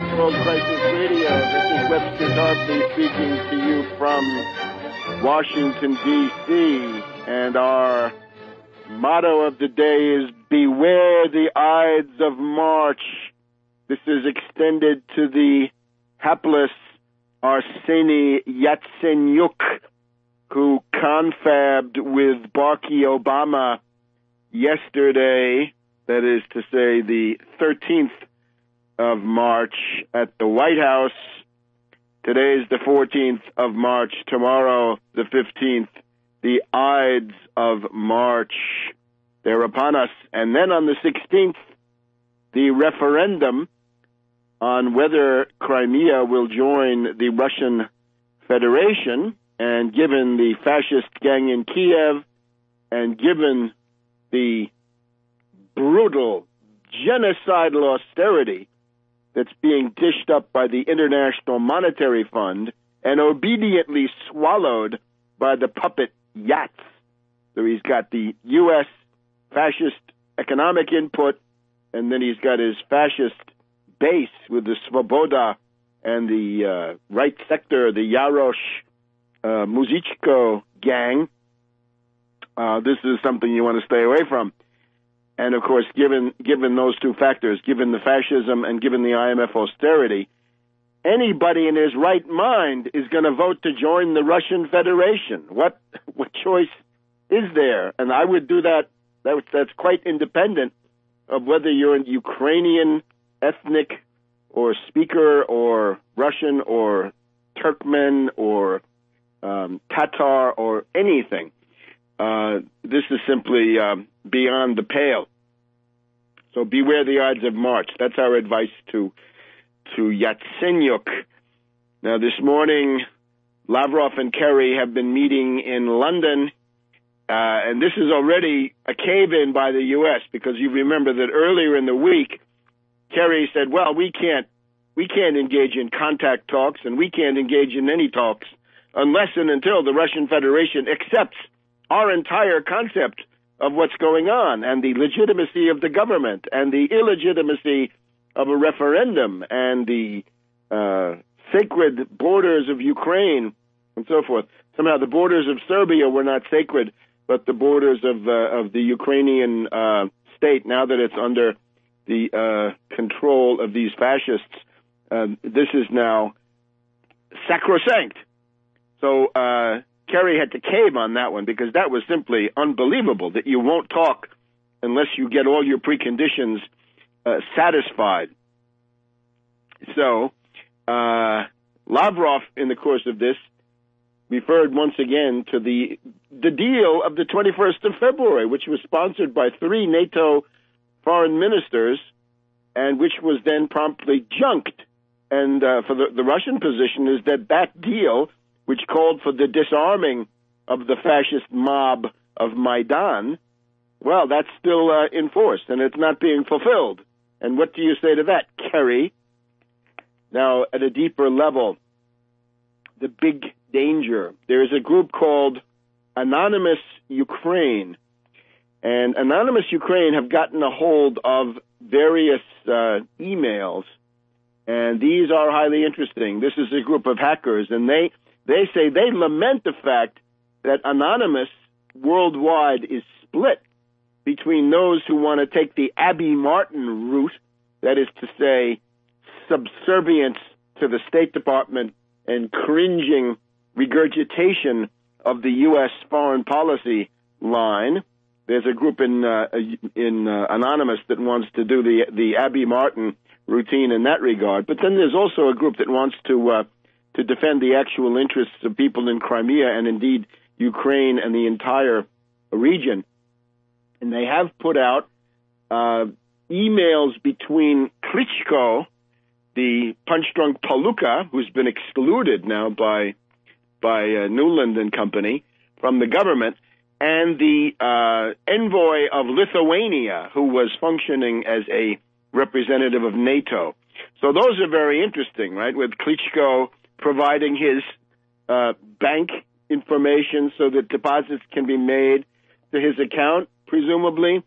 World Crisis Radio. This is Webster Tarpley speaking to you from Washington, D.C. And our motto of the day is, Beware the Ides of March. This is extended to the hapless Arseny Yatsenyuk, who confabbed with Barack Obama yesterday, that is to say the 13th of March at the White House. Today is the 14th of March. Tomorrow, the 15th, the Ides of March. They're upon us. And then on the 16th, the referendum on whether Crimea will join the Russian Federation. And given the fascist gang in Kiev, and given the brutal, genocidal austerity that's being dished up by the International Monetary Fund and obediently swallowed by the puppet Yats. So he's got the U.S. fascist economic input, and then he's got his fascist base with the Svoboda and the right sector, the Yarosh Muzichko gang. This is something you want to stay away from. And, of course, given those two factors, given the fascism and given the IMF austerity, anybody in his right mind is going to vote to join the Russian Federation. What choice is there? And I would do that. That's quite independent of whether you're a Ukrainian ethnic or speaker or Russian or Turkmen or Tatar or anything. This is simply beyond the pale. So beware the Ides of March. That's our advice to Yatsenyuk. Now, this morning, Lavrov and Kerry have been meeting in London, and this is already a cave-in by the U.S. because you remember that earlier in the week, Kerry said, well, we can't engage in contact talks, and we can't engage in any talks unless and until the Russian Federation accepts our entire concept of what's going on and the legitimacy of the government and the illegitimacy of a referendum and the sacred borders of Ukraine and so forth. Somehow the borders of Serbia were not sacred, but the borders of the Ukrainian state, now that it's under the control of these fascists, this is now sacrosanct. So Kerry had to cave on that one because that was simply unbelievable, that you won't talk unless you get all your preconditions satisfied. So Lavrov, in the course of this, referred once again to the deal of the 21st of February, which was sponsored by 3 NATO foreign ministers and which was then promptly junked. And for the Russian position is that deal, which called for the disarming of the fascist mob of Maidan, well, that's still in force, and it's not being fulfilled. And what do you say to that, Kerry? Now, at a deeper level, the big danger. There is a group called Anonymous Ukraine, and Anonymous Ukraine have gotten a hold of various emails, and these are highly interesting. This is a group of hackers, and they say they lament the fact that Anonymous worldwide is split between those who want to take the Abby Martin route, that is to say, subservience to the State Department and cringing regurgitation of the U.S. foreign policy line. There's a group in Anonymous that wants to do the Abby Martin routine in that regard. But then there's also a group that wants to defend the actual interests of people in Crimea and indeed Ukraine and the entire region. And they have put out emails between Klitschko, the punch-drunk Palooka, who's been excluded now by Newland and Company from the government, and the envoy of Lithuania, who was functioning as a representative of NATO. So those are very interesting, right, with Klitschko providing his bank information so that deposits can be made to his account, presumably.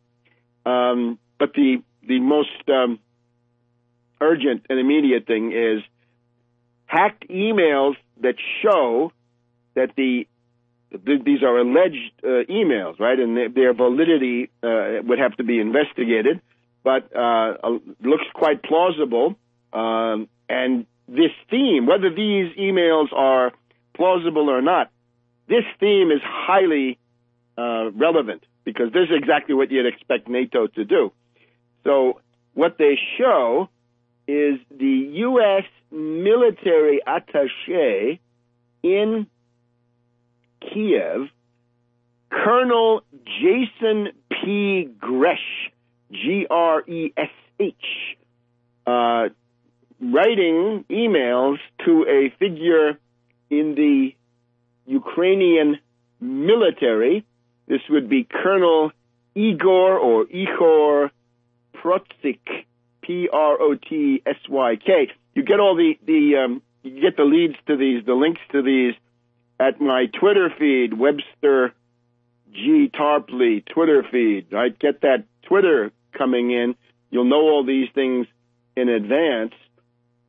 But the most urgent and immediate thing is hacked emails that show that these are alleged emails, right? And their validity would have to be investigated, but looks quite plausible. And this theme, whether these emails are plausible or not, this theme is highly relevant because this is exactly what you'd expect NATO to do. So what they show is the U.S. military attaché in Kiev, Colonel Jason P. Gresh, Gresh, writing emails to a figure in the Ukrainian military. This would be Colonel Igor Protsyk, Protsyk. You get all you get the leads to these, the links to these at my Twitter feed, Webster G. Tarpley Twitter feed. Right? Get that Twitter coming in. You'll know all these things in advance.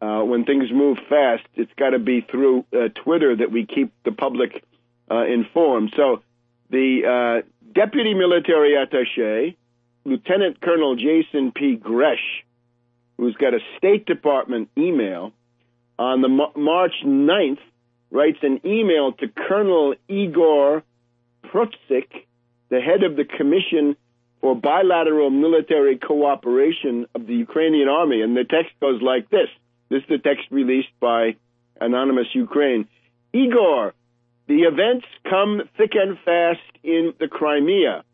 When things move fast, it's got to be through Twitter that we keep the public informed. So the Deputy Military Attaché, Lieutenant Colonel Jason P. Gresh, who's got a State Department email, on the March 9th, writes an email to Colonel Igor Protsyk, the head of the Commission for Bilateral Military Cooperation of the Ukrainian Army. And the text goes like this. This is the text released by Anonymous Ukraine. Igor, the events come thick and fast in the Crimea.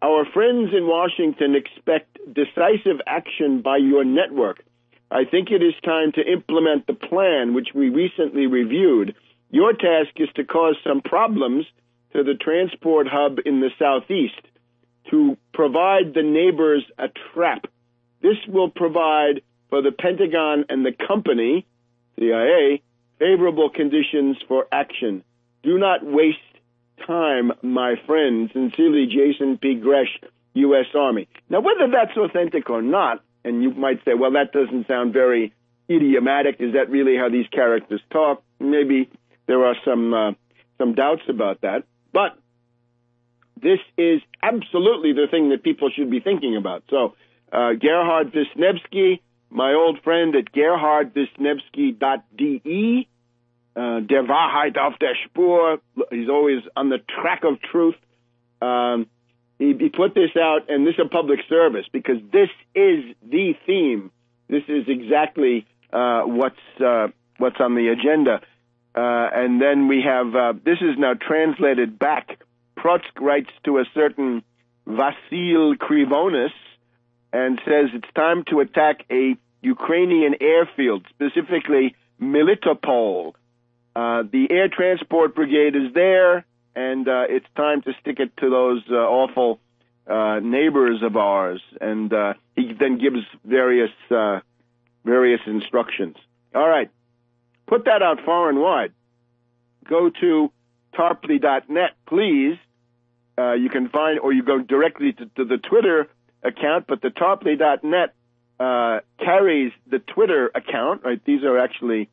Our friends in Washington expect decisive action by your network. I think it is time to implement the plan which we recently reviewed. Your task is to cause some problems to the transport hub in the southeast, to provide the neighbors a trap. This will provide for the Pentagon and the company, CIA, favorable conditions for action. Do not waste time, my friend. Sincerely, Jason P. Gresh, U.S. Army. Now, whether that's authentic or not, and you might say, well, that doesn't sound very idiomatic. Is that really how these characters talk? Maybe there are some doubts about that. But this is absolutely the thing that people should be thinking about. So, Gerhard Wisniewski, my old friend at gerhardwisniewski.de, der Wahrheit auf der Spur. He's always on the track of truth. He put this out, and this is a public service because this is the theme. This is exactly what's on the agenda. And then we have, this is now translated back. Protsk writes to a certain Vasil Krivonis and says it's time to attack a Ukrainian airfield, specifically Melitopol. The air transport brigade is there, and it's time to stick it to those awful neighbors of ours. And he then gives various instructions. All right. Put that out far and wide. Go to tarpley.net, please. You can find, or you go directly to the Twitter account, but the tarpley.net carries the Twitter account, right? These are actually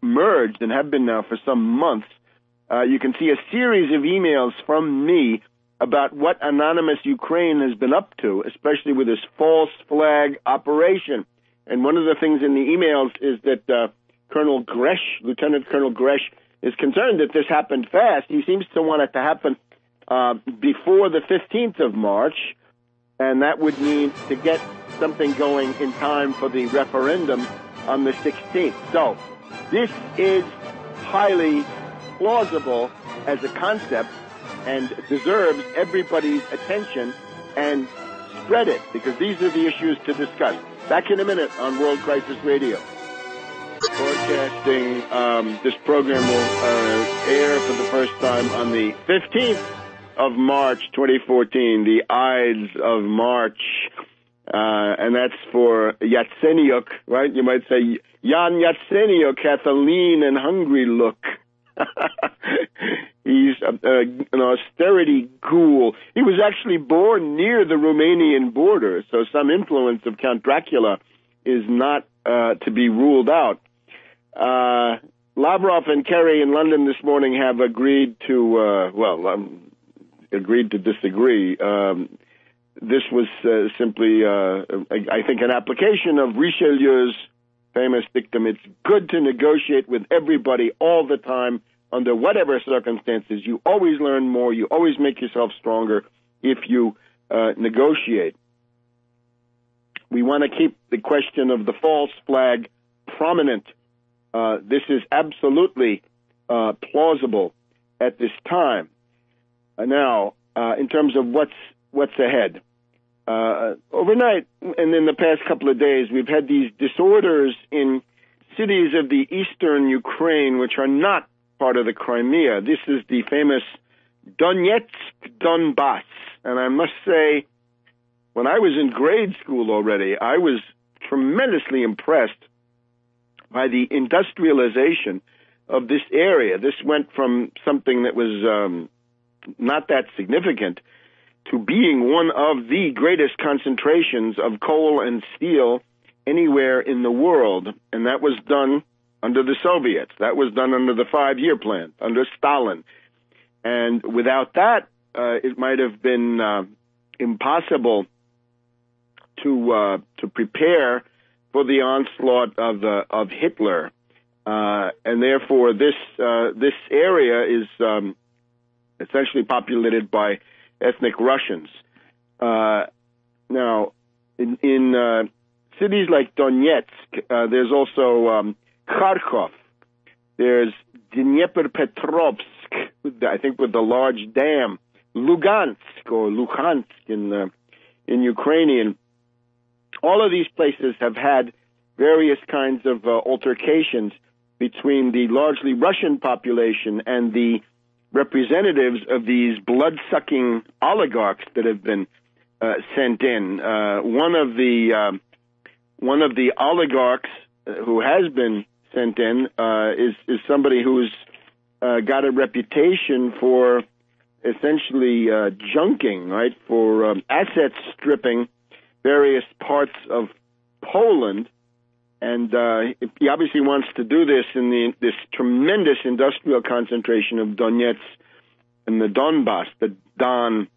merged and have been now for some months. You can see a series of emails from me about what Anonymous Ukraine has been up to, especially with this false flag operation. And one of the things in the emails is that Colonel Gresh, Lieutenant Colonel Gresh, is concerned that this happened fast. He seems to want it to happen before the 15th of March, and that would mean to get something going in time for the referendum on the 16th. So this is highly plausible as a concept and deserves everybody's attention, and spread it, because these are the issues to discuss. Back in a minute on World Crisis Radio. Broadcasting, this program will air for the first time on the 15th of March, 2014, the Ides of March. And that's for Yatsenyuk, right? You might say, Jan Yatsenyuk hath a lean and hungry look. He's an austerity ghoul. He was actually born near the Romanian border, so some influence of Count Dracula is not to be ruled out. Lavrov and Kerry in London this morning have agreed to, agreed to disagree. This was simply, I think, an application of Richelieu's famous dictum. It's good to negotiate with everybody all the time, under whatever circumstances. You always learn more. You always make yourself stronger if you negotiate. We want to keep the question of the false flag prominent. This is absolutely plausible at this time. Now, in terms of what's ahead, overnight and in the past couple of days, we've had these disorders in cities of the eastern Ukraine, which are not part of the Crimea. This is the famous Donetsk, Donbass. And I must say, when I was in grade school already, I was tremendously impressed by the industrialization of this area. This went from something that was not that significant to being one of the greatest concentrations of coal and steel anywhere in the world. And that was done under the Soviets. That was done under the 5-year plan, under Stalin. And without that, it might have been impossible to prepare for the onslaught of Hitler, and therefore this area is essentially populated by ethnic Russians. Now, in cities like Donetsk, there's also Kharkov. There's Dnepropetrovsk, I think with the large dam. Lugansk or Luhansk in Ukrainian. All of these places have had various kinds of altercations between the largely Russian population and the representatives of these blood-sucking oligarchs that have been sent in. One of the oligarchs who has been sent in is somebody who's got a reputation for essentially junking, right, for asset stripping various parts of Poland, and he obviously wants to do this in this tremendous industrial concentration of Donetsk and the Donbass, the Don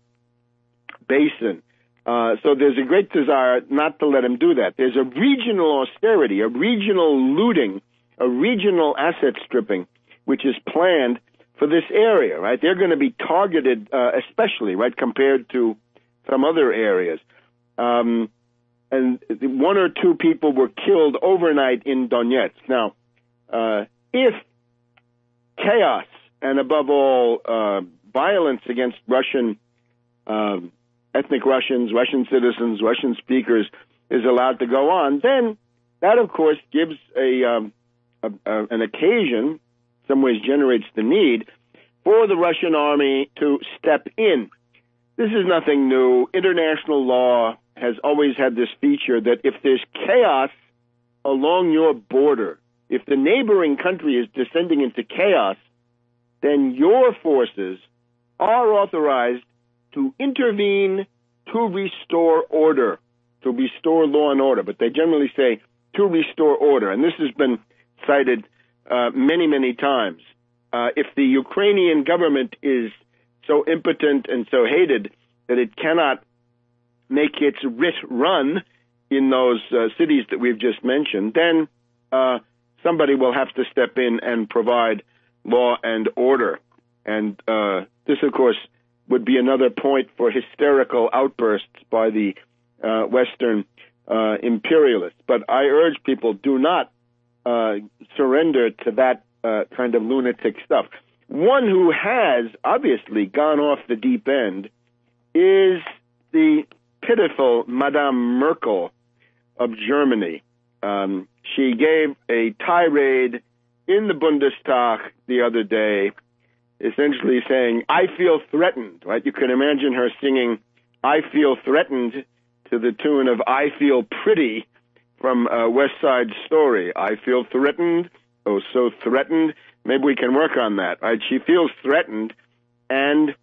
Basin. So there's a great desire not to let him do that. There's a regional austerity, a regional looting, a regional asset stripping, which is planned for this area, right? They're going to be targeted especially, right, compared to some other areas. And 1 or 2 people were killed overnight in Donetsk. Now, if chaos and, above all, violence against Russian, ethnic Russians, Russian citizens, Russian speakers is allowed to go on, then that, of course, gives an occasion, some ways generates the need, for the Russian army to step in. This is nothing new. International law has always had this feature that if there's chaos along your border, if the neighboring country is descending into chaos, then your forces are authorized to intervene to restore order, to restore law and order. But they generally say to restore order. And this has been cited many, many times. If the Ukrainian government is so impotent and so hated that it cannot make its writ run in those cities that we've just mentioned, then somebody will have to step in and provide law and order. And this, of course, would be another point for hysterical outbursts by the Western imperialists. But I urge people, do not surrender to that kind of lunatic stuff. One who has obviously gone off the deep end is the pitiful Madame Merkel of Germany. She gave a tirade in the Bundestag the other day, essentially saying, I feel threatened, right? You can imagine her singing, I feel threatened, to the tune of I Feel Pretty from West Side Story. I feel threatened, oh, so threatened. Maybe we can work on that, right? She feels threatened, and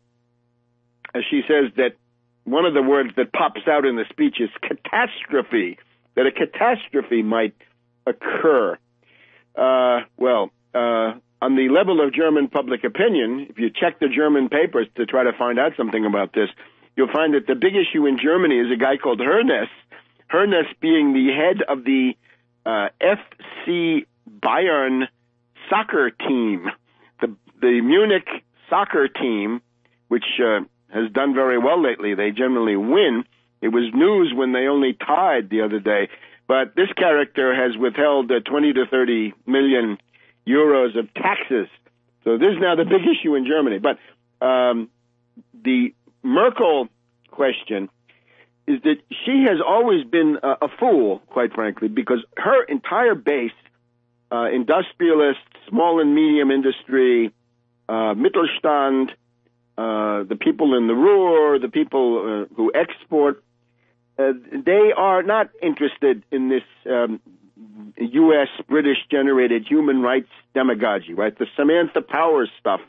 she says that one of the words that pops out in the speech is catastrophe, that a catastrophe might occur? On the level of German public opinion, if you check the German papers to try to find out something about this, you'll find that the big issue in Germany is a guy called Hoeneß being the head of the FC Bayern soccer team, the Munich soccer team, which has done very well lately. They generally win. It was news when they only tied the other day. But this character has withheld 20 to 30 million euros of taxes. So this is now the big issue in Germany. But the Merkel question is that she has always been a fool, quite frankly, because her entire base, industrialists, small and medium industry, Mittelstand, the people in the Ruhr, the people who export, they are not interested in this U.S., British-generated human rights demagogy, right? The Samantha Power stuff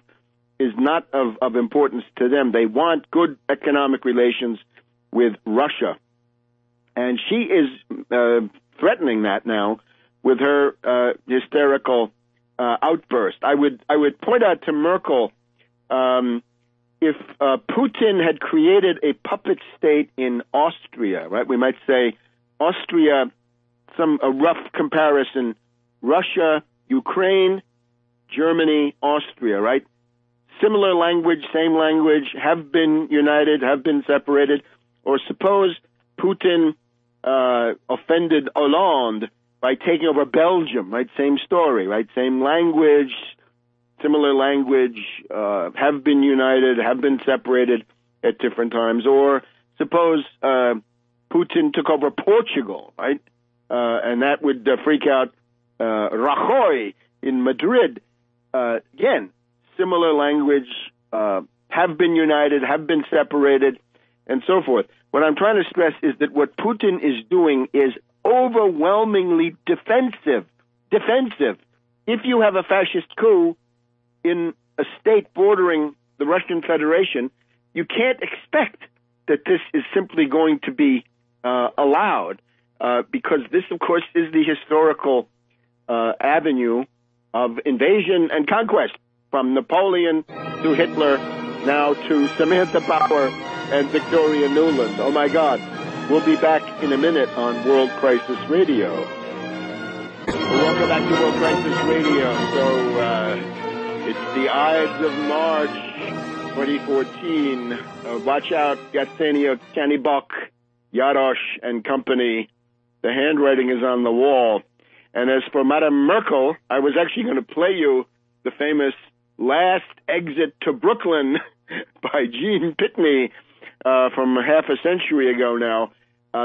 is not of importance to them. They want good economic relations with Russia. And she is threatening that now with her hysterical outburst. I would point out to Merkel, if Putin had created a puppet state in Austria, right? We might say Austria, a rough comparison, Russia, Ukraine, Germany, Austria, right? Similar language, same language, have been united, have been separated. Or suppose Putin offended Hollande by taking over Belgium, right? Same story, right? Same language, similar language, have been united, have been separated at different times. Or suppose Putin took over Portugal, right? And that would freak out Rajoy in Madrid. Again, similar language, have been united, have been separated, and so forth. What I'm trying to stress is that what Putin is doing is overwhelmingly defensive. If you have a fascist coup in a state bordering the Russian Federation, you can't expect that this is simply going to be allowed, because this, of course, is the historical avenue of invasion and conquest, from Napoleon to Hitler, now to Samantha Power and Victoria Nuland. Oh, my God. We'll be back in a minute on World Crisis Radio. Welcome back to World Crisis Radio. So it's the Ides of March 2014. Watch out, Yatsenio Kanibok, Yarosh and company. The handwriting is on the wall. And as for Madame Merkel, I was actually going to play you the famous Last Exit to Brooklyn by Gene Pitney from half a century ago now.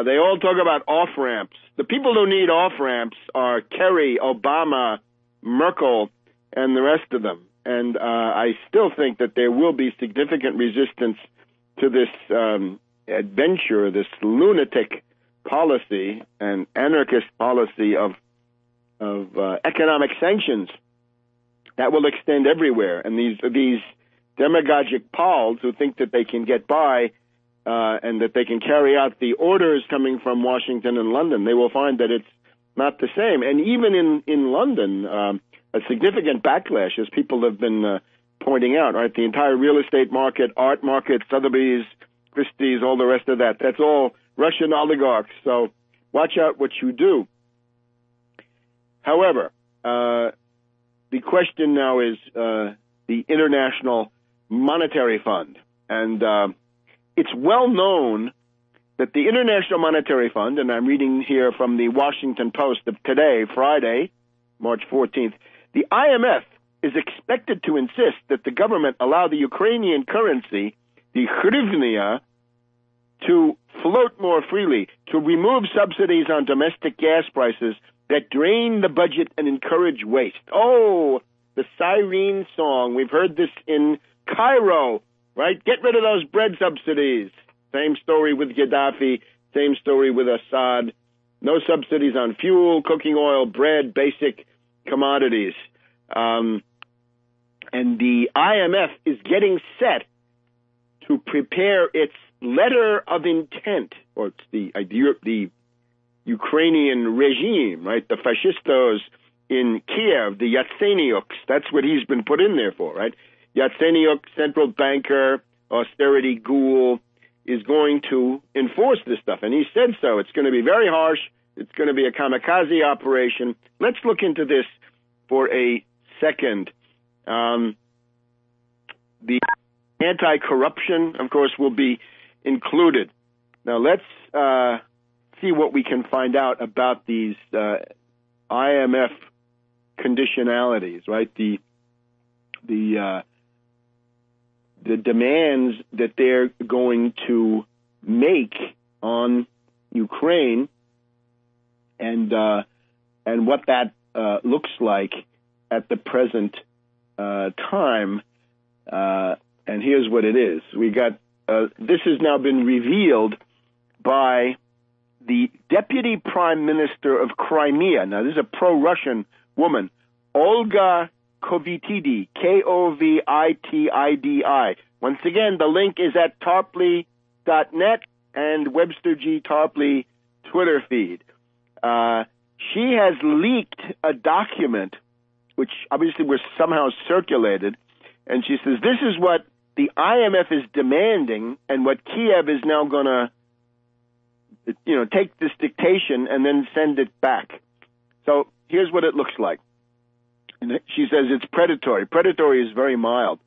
They all talk about off-ramps. The people who need off-ramps are Kerry, Obama, Merkel, and the rest of them. And I still think that there will be significant resistance to this adventure, this lunatic policy and anarchist policy of economic sanctions that will extend everywhere. And these demagogic Pauls who think that they can get by and that they can carry out the orders coming from Washington and London, they will find that it's not the same. And even in London, a significant backlash, as people have been pointing out, right? The entire real estate market, art market, Sotheby's, Christie's, all the rest of that, that's all Russian oligarchs. So watch out what you do. However, the question now is the International Monetary Fund. And it's well known that the International Monetary Fund, and I'm reading here from the Washington Post of today, Friday, March 14th, the IMF is expected to insist that the government allow the Ukrainian currency, the hryvnia, to float more freely, to remove subsidies on domestic gas prices that drain the budget and encourage waste. Oh, the siren song. We've heard this in Cairo, right? Get rid of those bread subsidies. Same story with Gaddafi, same story with Assad. No subsidies on fuel, cooking oil, bread, basic commodities. And the IMF is getting set to prepare its letter of intent, or it's the Ukrainian regime, right? The fascistos in Kiev, the Yatsenyuks, that's what he's been put in there for, right? Yatsenyuk, central banker, Austerity, Gould, is going to enforce this stuff. And he said so. It's going to be very harsh. It's going to be a kamikaze operation. Let's look into this for a second. The anti-corruption, of course, will be included. Now, let's see what we can find out about these IMF conditionalities, right? The demands that they're going to make on Ukraine, and what that looks like at the present time. And here's what it is. We got this has now been revealed by the Deputy Prime Minister of Crimea. Now, this is a pro-Russian woman, Olga Kovitidi, Kovitidi. Once again, the link is at tarpley.net and Webster G. Tarpley Twitter feed. She has leaked a document, which obviously was somehow circulated, and she says this is what the IMF is demanding, and what Kiev is now going to, take this dictation and then send it back. So here's what it looks like. And she says it's predatory. Predatory is very mild.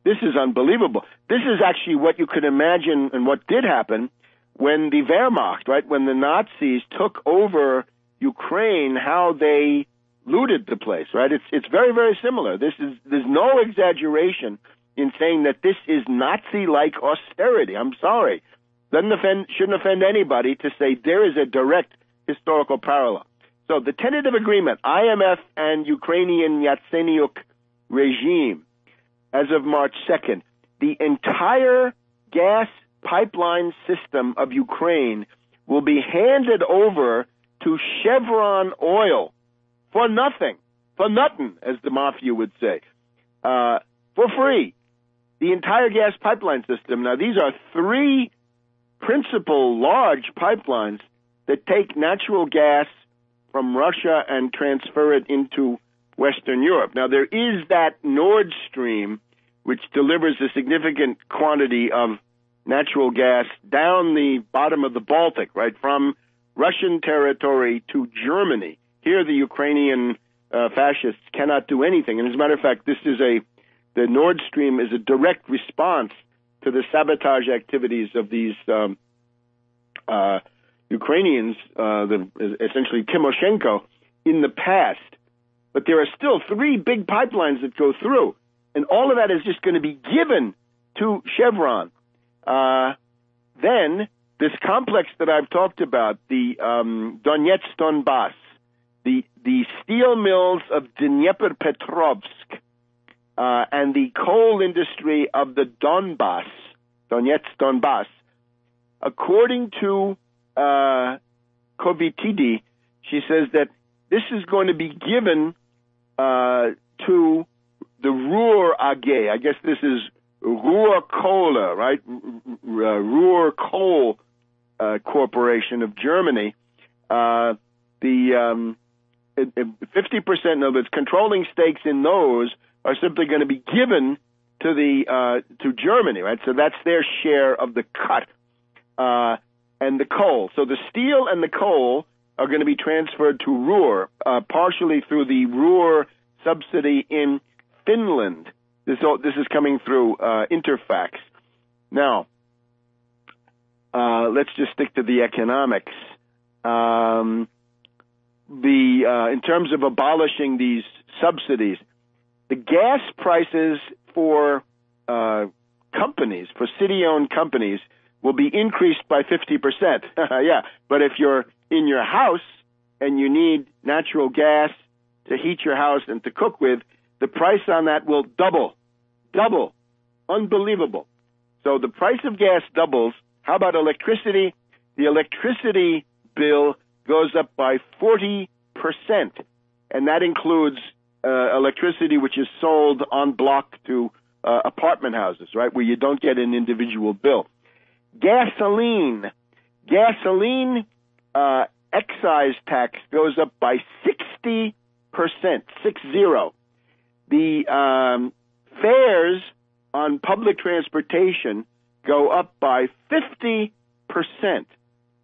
This is unbelievable. This is actually what you could imagine and what did happen when the Wehrmacht, right, when the Nazis took over Ukraine, how they looted the place, right? It's very, very similar. There's no exaggeration in saying that this is Nazi-like austerity. I'm sorry. Shouldn't offend anybody to say there is a direct historical parallel. So the tentative agreement, IMF and Ukrainian Yatsenyuk regime, as of March 2nd, the entire gas pipeline system of Ukraine will be handed over to Chevron Oil for nothing, as the mafia would say, for free. The entire gas pipeline system. Now, these are three principal large pipelines that take natural gas from Russia and transfer it into Western Europe. Now, there is that Nord Stream, which delivers a significant quantity of natural gas down the bottom of the Baltic, right, from Russian territory to Germany. Here, the Ukrainian fascists cannot do anything. And as a matter of fact, the Nord Stream is a direct response to the sabotage activities of these Ukrainians, essentially Timoshenko, in the past. But there are still three big pipelines that go through, and all of that is just going to be given to Chevron. Then this complex that I've talked about, the Donetsk-Donbass, the steel mills of Dnepropetrovsk, and the coal industry of the Donetsk-Donbass, according to Kovitidi, she says that this is going to be given to the Ruhr AG. I guess this is Ruhr Kohle, right? Ruhr Coal Corporation of Germany. The 50% of its controlling stakes in those are simply going to be given to Germany, right? So that's their share of the cut. And the coal. So the steel and the coal are going to be transferred to Ruhr, partially through the Ruhr subsidy in Finland. This is coming through Interfax. Now, let's just stick to the economics. In terms of abolishing these subsidies, the gas prices for companies, for city-owned companies, will be increased by 50%. Yeah, but if you're in your house and you need natural gas to heat your house and to cook with, the price on that will double. Unbelievable. So the price of gas doubles. How about electricity? The electricity bill goes up by 40%, and that includes electricity which is sold en bloc to apartment houses, right, where you don't get an individual bill. Gasoline excise tax goes up by 60%, 60. The fares on public transportation go up by 50%.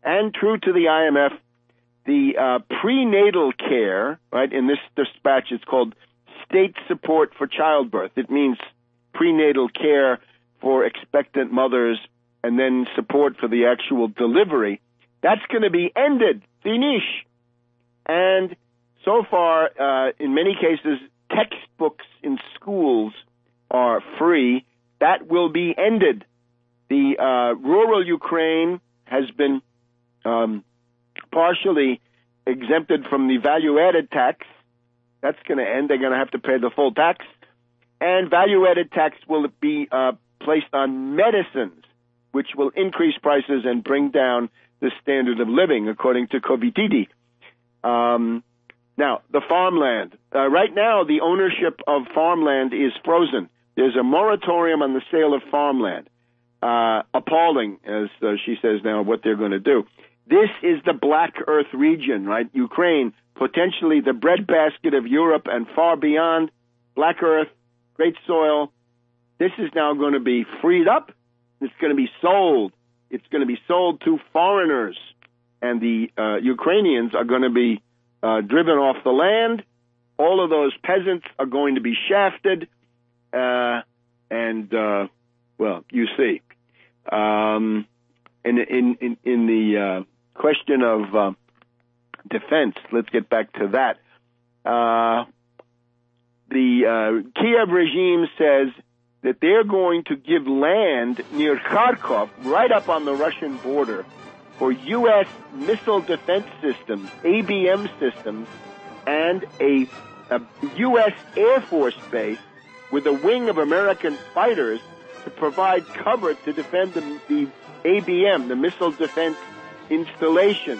And true to the IMF, the prenatal care, right, in this dispatch it's called state support for childbirth. It means prenatal care for expectant mothers and then support for the actual delivery. That's going to be ended, finish. And so far, in many cases, textbooks in schools are free. That will be ended. The rural Ukraine has been partially exempted from the value-added tax. That's going to end. They're going to have to pay the full tax. And value-added tax will be placed on medicines, which will increase prices and bring down the standard of living, according to Vitiated. Now, the farmland. Right now, the ownership of farmland is frozen. There's a moratorium on the sale of farmland. Appalling, as she says now, what they're going to do. This is the Black Earth region, right? Ukraine, potentially the breadbasket of Europe and far beyond. Black Earth, great soil. This is now going to be freed up. It's going to be sold. It's going to be sold to foreigners. And the Ukrainians are going to be driven off the land. All of those peasants are going to be shafted. Well, you see. In the question of defense, let's get back to that. The Kiev regime says that they're going to give land near Kharkov, right up on the Russian border, for U.S. missile defense systems, ABM systems, and a U.S. Air Force base with a wing of American fighters to provide cover to defend the ABM, the missile defense installation.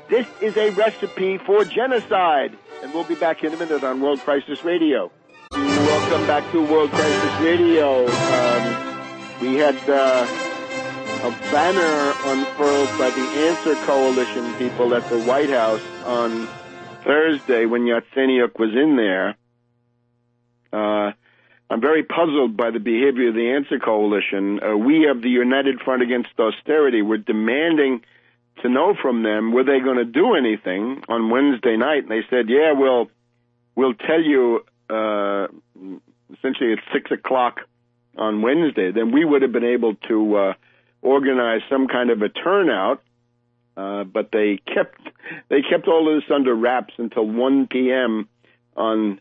This is a recipe for genocide. And we'll be back in a minute on World Crisis Radio. Welcome back to World Crisis Radio. We had a banner unfurled by the Answer Coalition people at the White House on Thursday when Yatsenyuk was in there. I'm very puzzled by the behavior of the Answer Coalition. We of the United Front Against Austerity were demanding to know from them, were they going to do anything on Wednesday night? And they said, yeah, we'll tell you, essentially at 6 o'clock on Wednesday. Then we would have been able to organize some kind of a turnout, but they kept all of this under wraps until 1 p.m. on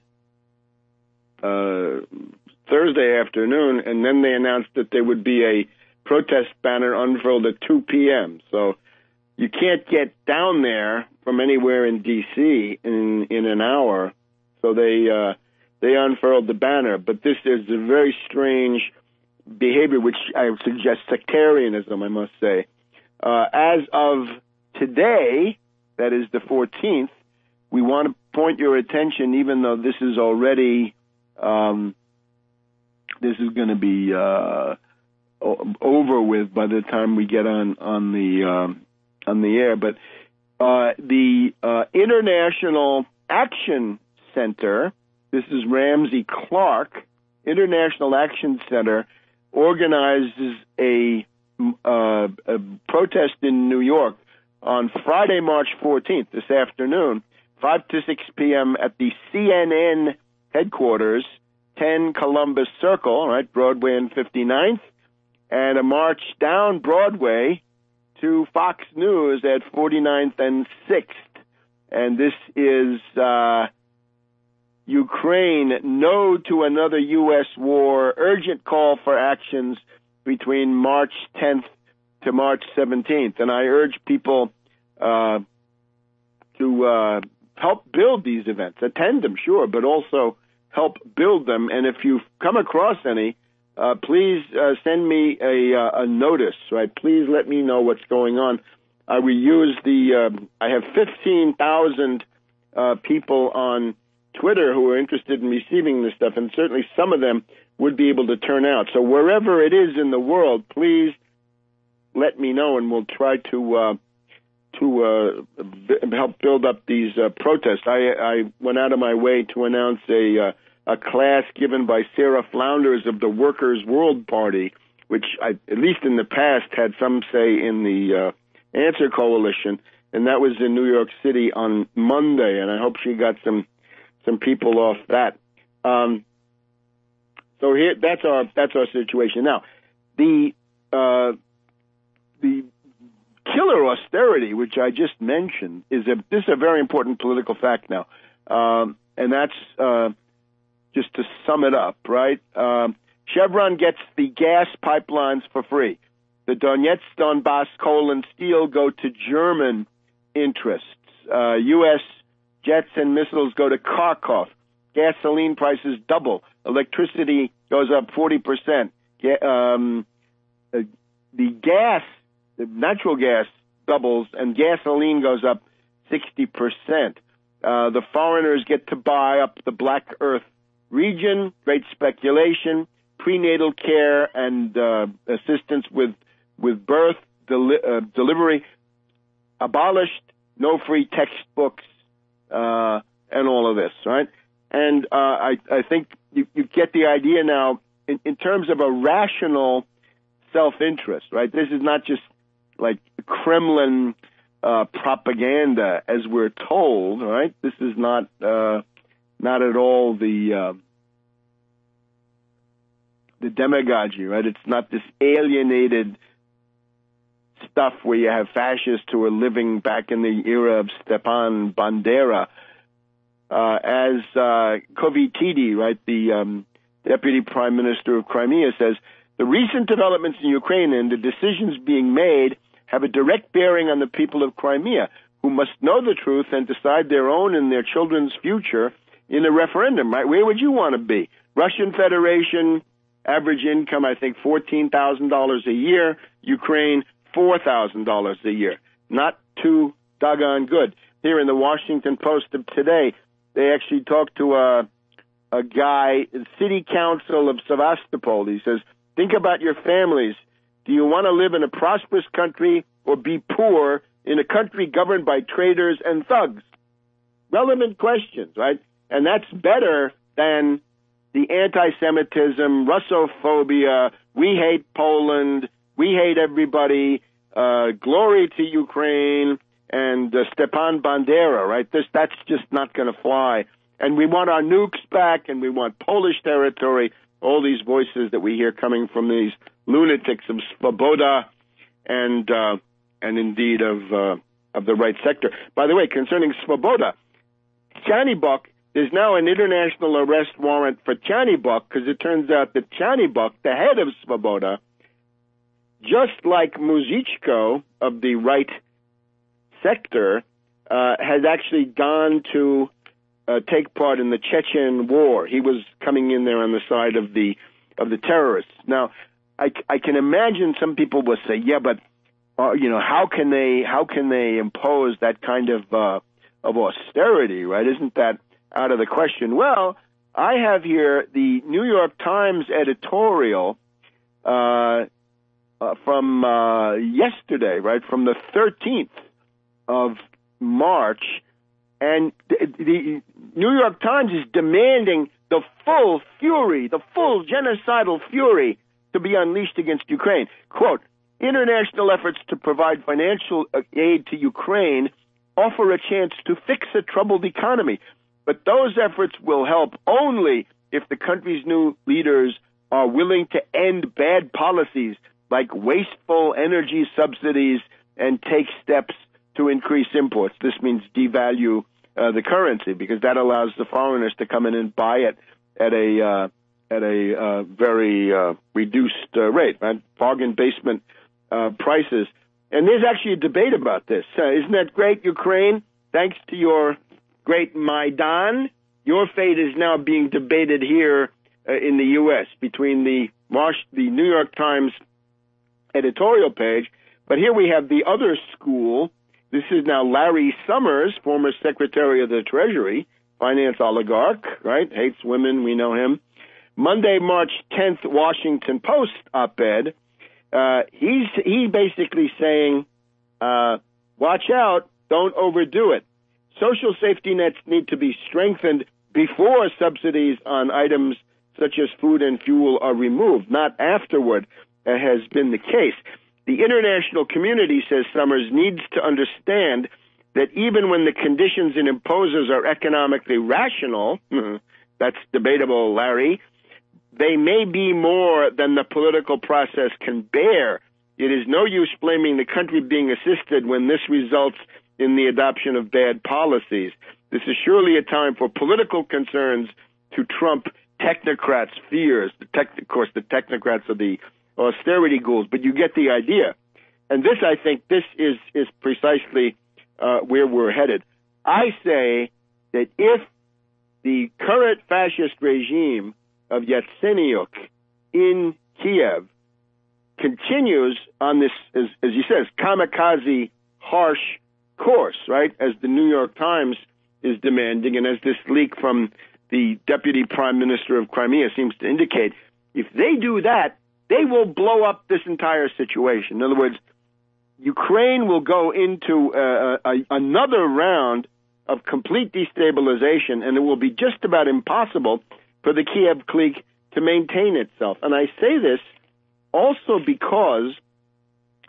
Thursday afternoon, and then they announced that there would be a protest banner unfurled at 2 p.m. So you can't get down there from anywhere in D.C. in an hour. So they unfurled the banner. But this is a very strange behavior, which I would suggest sectarianism, I must say. As of today, that is the 14th, we want to point your attention, even though this is already, this is going to be over with by the time we get on the air, but the International Action Center, this is Ramsey Clark, International Action Center, organizes a protest in New York on Friday, March 14th, this afternoon, 5 to 6 p.m. at the CNN headquarters, 10 Columbus Circle, right, Broadway and 59th, and a march down Broadway to Fox News at 49th and 6th. And this is Ukraine, no to another U.S. war, urgent call for actions between March 10th to March 17th. And I urge people to help build these events. Attend them, sure, but also help build them. And if you come across any, please send me a notice, right? Please let me know what's going on. We use I have 15,000 people on Twitter who are interested in receiving this stuff, and certainly some of them would be able to turn out. So wherever it is in the world, please let me know, and we'll try to help build up these protests. I went out of my way to announce a class given by Sarah Flounders of the Workers' World Party, which at least in the past had some say in the Answer Coalition, and that was in New York City on Monday, and I hope she got some people off that. So here, that's our situation. Now, the killer austerity, which I just mentioned, this is a very important political fact now, and that's just to sum it up, right? Chevron gets the gas pipelines for free. The Donetsk, Donbass, coal, and steel go to German interests. U.S. jets and missiles go to Kharkov. Gasoline prices double. Electricity goes up 40%. The natural gas doubles, and gasoline goes up 60%. The foreigners get to buy up the Black Earth region, great speculation, prenatal care and assistance with birth, delivery, abolished, no free textbooks, and all of this, right? And I think you get the idea now in terms of a rational self-interest, right? This is not just like Kremlin propaganda, as we're told, right? This is not at all the demagogy, right? It's not this alienated stuff where you have fascists who are living back in the era of Stepan Bandera. As Vitiated, right, the Deputy Prime Minister of Crimea, says, the recent developments in Ukraine and the decisions being made have a direct bearing on the people of Crimea, who must know the truth and decide their own and their children's future in a referendum, right? Where would you want to be? Russian Federation, average income, I think, $14,000 a year. Ukraine, $4,000 a year. Not too doggone good. Here in the Washington Post of today, they actually talked to a guy, the city council of Sevastopol. He says, think about your families. Do you want to live in a prosperous country or be poor in a country governed by traitors and thugs? Relevant questions, right? And that's better than the anti-Semitism, Russophobia, we hate Poland, we hate everybody, glory to Ukraine, and Stepan Bandera, right? That's just not going to fly. And we want our nukes back, and we want Polish territory, all these voices that we hear coming from these lunatics of Svoboda and indeed of the right sector. By the way, concerning Svoboda, Chanibok, there's now an international arrest warrant for Chanibok because it turns out that Chanibok, the head of Svoboda, just like Muzichko of the right sector, has actually gone to take part in the Chechen war. He was coming in there on the side of the terrorists. Now, I can imagine some people will say, yeah, but how can they impose that kind of austerity, right? Isn't that out of the question? Well, I have here the New York Times editorial from yesterday, right, from the 13th of March, and the New York Times is demanding the full fury, the full genocidal fury to be unleashed against Ukraine. Quote, international efforts to provide financial aid to Ukraine offer a chance to fix a troubled economy, but those efforts will help only if the country's new leaders are willing to end bad policies like wasteful energy subsidies and take steps to increase imports. This means devalue the currency, because that allows the foreigners to come in and buy it at a very reduced rate, right? Bargain basement prices. And there's actually a debate about this. Isn't that great, Ukraine? Thanks to your great Maidan, your fate is now being debated here in the U.S. between the New York Times editorial page, but here we have the other school. This is now Larry Summers, former Secretary of the Treasury, finance oligarch, right? Hates women, we know him. Monday, March 10th, Washington Post op-ed. He's basically saying watch out, don't overdo it. Social safety nets need to be strengthened before subsidies on items such as food and fuel are removed, not afterward, as has been the case. The international community, says Summers, needs to understand that even when the conditions it imposes are economically rational, that's debatable, Larry, they may be more than the political process can bear. It is no use blaming the country being assisted when this results in the adoption of bad policies. This is surely a time for political concerns to trump technocrats' fears. Of course, the technocrats are the austerity ghouls, but you get the idea. And this, I think, this is precisely where we're headed. I say that if the current fascist regime of Yatsenyuk in Kiev continues on this, as he says, kamikaze, harsh course, right, as the New York Times is demanding, and as this leak from the Deputy Prime Minister of Crimea seems to indicate, if they do that, they will blow up this entire situation. In other words, Ukraine will go into another round of complete destabilization, and it will be just about impossible for the Kiev clique to maintain itself. And I say this also because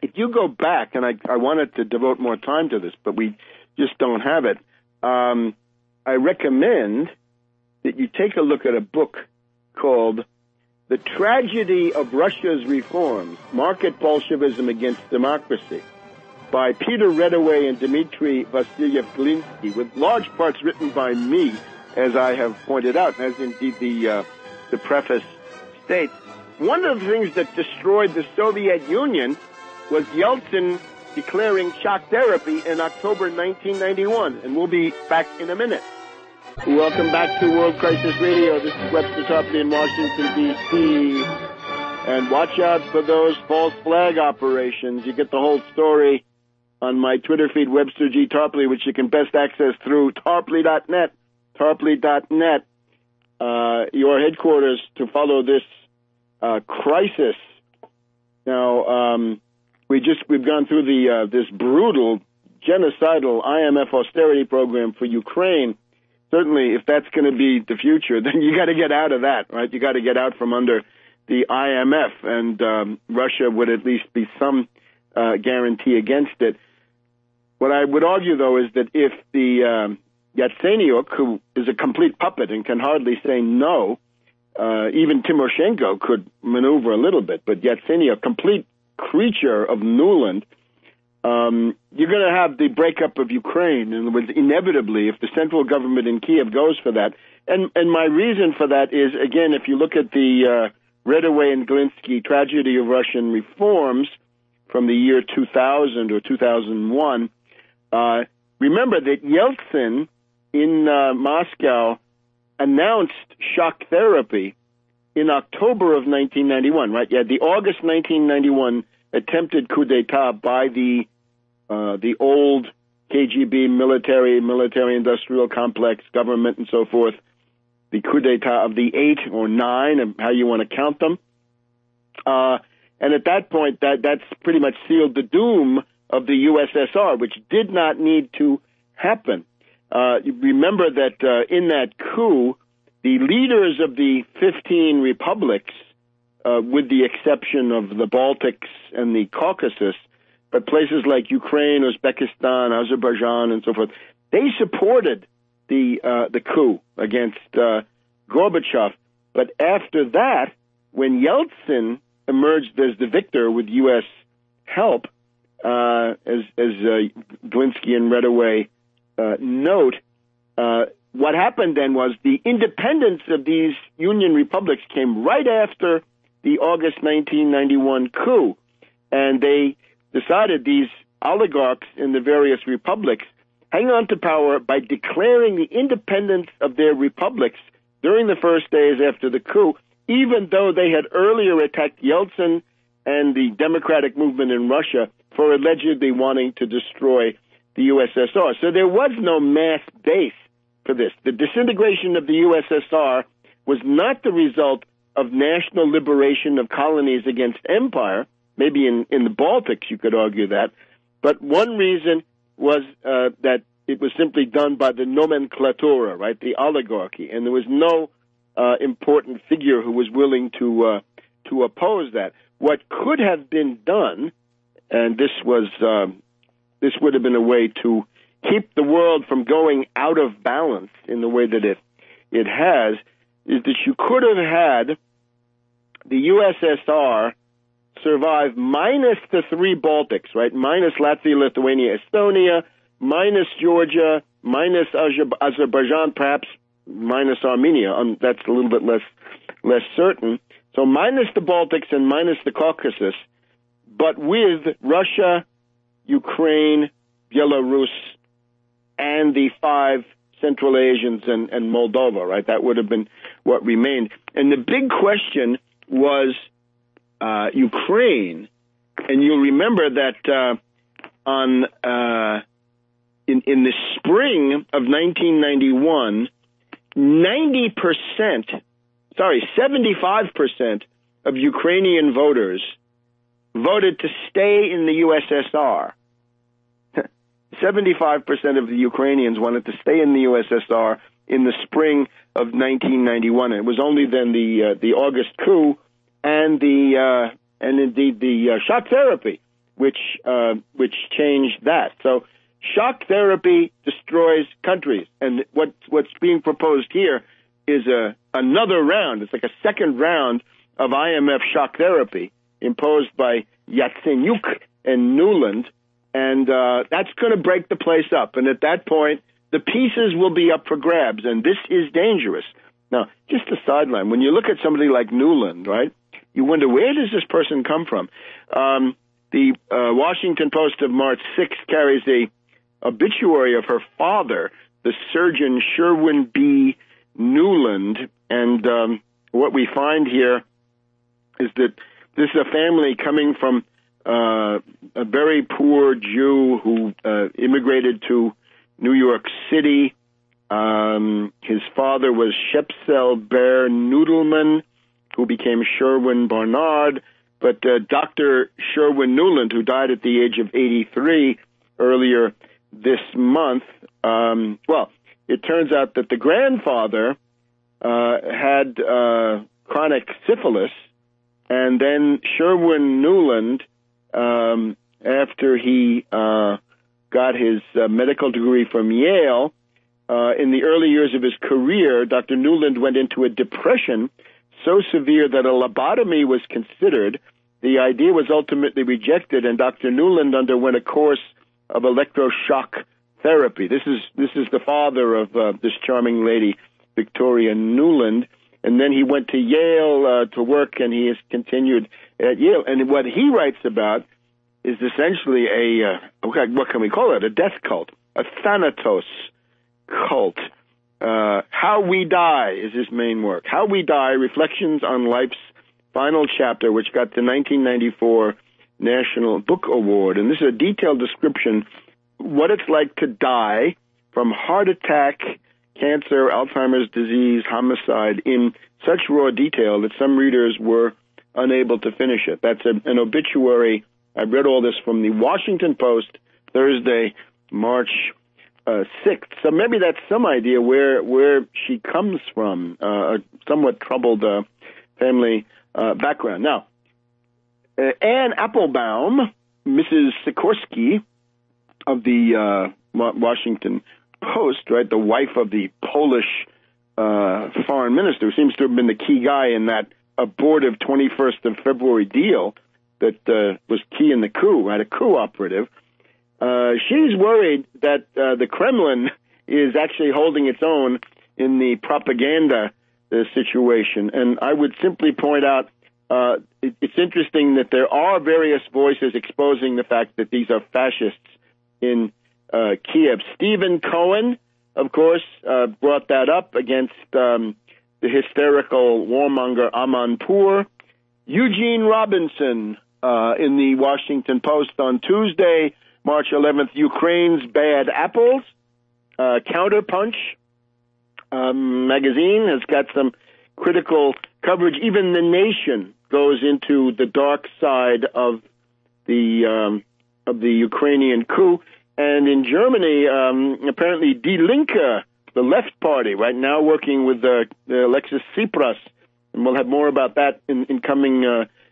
if you go back, and I wanted to devote more time to this, but we just don't have it, I recommend that you take a look at a book called The Tragedy of Russia's Reforms, Market Bolshevism Against Democracy, by Peter Reddaway and Dmitry Vasilyev-Glinsky, with large parts written by me, as I have pointed out, as indeed the preface states. One of the things that destroyed the Soviet Union was Yeltsin declaring shock therapy in October 1991, and we'll be back in a minute. Welcome back to World Crisis Radio. This is Webster Tarpley in Washington, D.C. And watch out for those false flag operations. You get the whole story on my Twitter feed, Webster G. Tarpley, which you can best access through tarpley.net, tarpley.net, your headquarters to follow this crisis. Now, we've gone through this brutal, genocidal IMF austerity program for Ukraine. Certainly, if that's going to be the future, then you got to get out of that, right? You got to get out from under the IMF, and Russia would at least be some guarantee against it. What I would argue, though, is that if the Yatsenyuk, who is a complete puppet and can hardly say no, even Timoshenko could maneuver a little bit, but Yatsenyuk, complete creature of Newland, you're going to have the breakup of Ukraine, and inevitably, if the central government in Kiev goes for that. And my reason for that is, again, if you look at the Reddaway and Glinsky Tragedy of Russian Reforms from the year 2000 or 2001, remember that Yeltsin in Moscow announced shock therapy in October of 1991, right? Yeah, the August 1991 attempted coup d'etat by the old KGB military-industrial complex government and so forth, the coup d'etat of the 8 or 9, how you want to count them. And at that point, that's pretty much sealed the doom of the USSR, which did not need to happen. Remember that in that coup, the leaders of the 15 republics, with the exception of the Baltics and the Caucasus, but places like Ukraine, Uzbekistan, Azerbaijan, and so forth, they supported the coup against Gorbachev. But after that, when Yeltsin emerged as the victor with U.S. help, as Glinsky and Reddaway note, what happened then was the independence of these Union republics came right after the August 1991 coup, and they decided, these oligarchs in the various republics, hang on to power by declaring the independence of their republics during the first days after the coup, even though they had earlier attacked Yeltsin and the democratic movement in Russia for allegedly wanting to destroy the USSR. So there was no mass base for this. The disintegration of the USSR was not the result of national liberation of colonies against empire. Maybe in the Baltics you could argue that. But one reason was that it was simply done by the nomenclatura, right, the oligarchy, and there was no important figure who was willing to oppose that. What could have been done, and this would have been a way to keep the world from going out of balance in the way that it has, is that you could have had the USSR survive minus the three Baltics, right? Minus Latvia, Lithuania, Estonia, minus Georgia, minus Azerbaijan, perhaps minus Armenia. That's a little bit less certain. So minus the Baltics and minus the Caucasus, but with Russia, Ukraine, Belarus, and the 5 Central Asians and Moldova, right? That would have been what remained. And the big question was Ukraine. And you'll remember that in the spring of 1991, 75% of Ukrainian voters voted to stay in the USSR. 75% of the Ukrainians wanted to stay in the USSR in the spring of 1991. And it was only then the August coup and indeed the shock therapy which changed that. So shock therapy destroys countries, and what's being proposed here is another round. It's like a second round of IMF shock therapy imposed by Yatsenyuk and Nuland, and that's going to break the place up. And at that point, the pieces will be up for grabs, and this is dangerous. Now, just a sideline, when you look at somebody like Nuland, right, you wonder, where does this person come from? The Washington Post of March 6th carries a obituary of her father, the surgeon Sherwin B. Nuland, and what we find here is that this is a family coming from a very poor Jew who immigrated to New York City. His father was Shepsel Bear Noodleman, who became Sherwin Barnard. But Dr. Sherwin Nuland, who died at the age of 83 earlier this month, it turns out that the grandfather had chronic syphilis, and then Sherwin Nuland, after he got his medical degree from Yale, in the early years of his career, Dr. Nuland went into a depression so severe that a lobotomy was considered. The idea was ultimately rejected, and Dr. Nuland underwent a course of electroshock therapy. This is the father of this charming lady, Victoria Nuland, and then he went to Yale to work, and he has continued at Yale. And what he writes about is essentially what can we call it? A death cult, a Thanatos cult. How We Die is his main work. How We Die, Reflections on Life's Final Chapter, which got the 1994 National Book Award. And this is a detailed description what it's like to die from heart attack, cancer, Alzheimer's disease, homicide in such raw detail that some readers were unable to finish it. That's an obituary. I read all this from the Washington Post, Thursday, March 6th. So maybe that's some idea where she comes from, a somewhat troubled family background. Now, Anne Applebaum, Mrs. Sikorsky of the Washington Post, right, the wife of the Polish foreign minister, who seems to have been the key guy in that abortive 21st of February deal that was key in the coup, right, a coup operative. She's worried that the Kremlin is actually holding its own in the propaganda situation. And I would simply point out it's interesting that there are various voices exposing the fact that these are fascists in Kiev. Stephen Cohen, of course, brought that up against the hysterical warmonger Amanpour. Eugene Robinson in the Washington Post on Tuesday, March 11th, Ukraine's Bad Apples. Counterpunch magazine has got some critical coverage. Even The Nation goes into the dark side of the Ukrainian coup. And in Germany, apparently Die Linke, the left party, right now working with Alexis Tsipras, and we'll have more about that in coming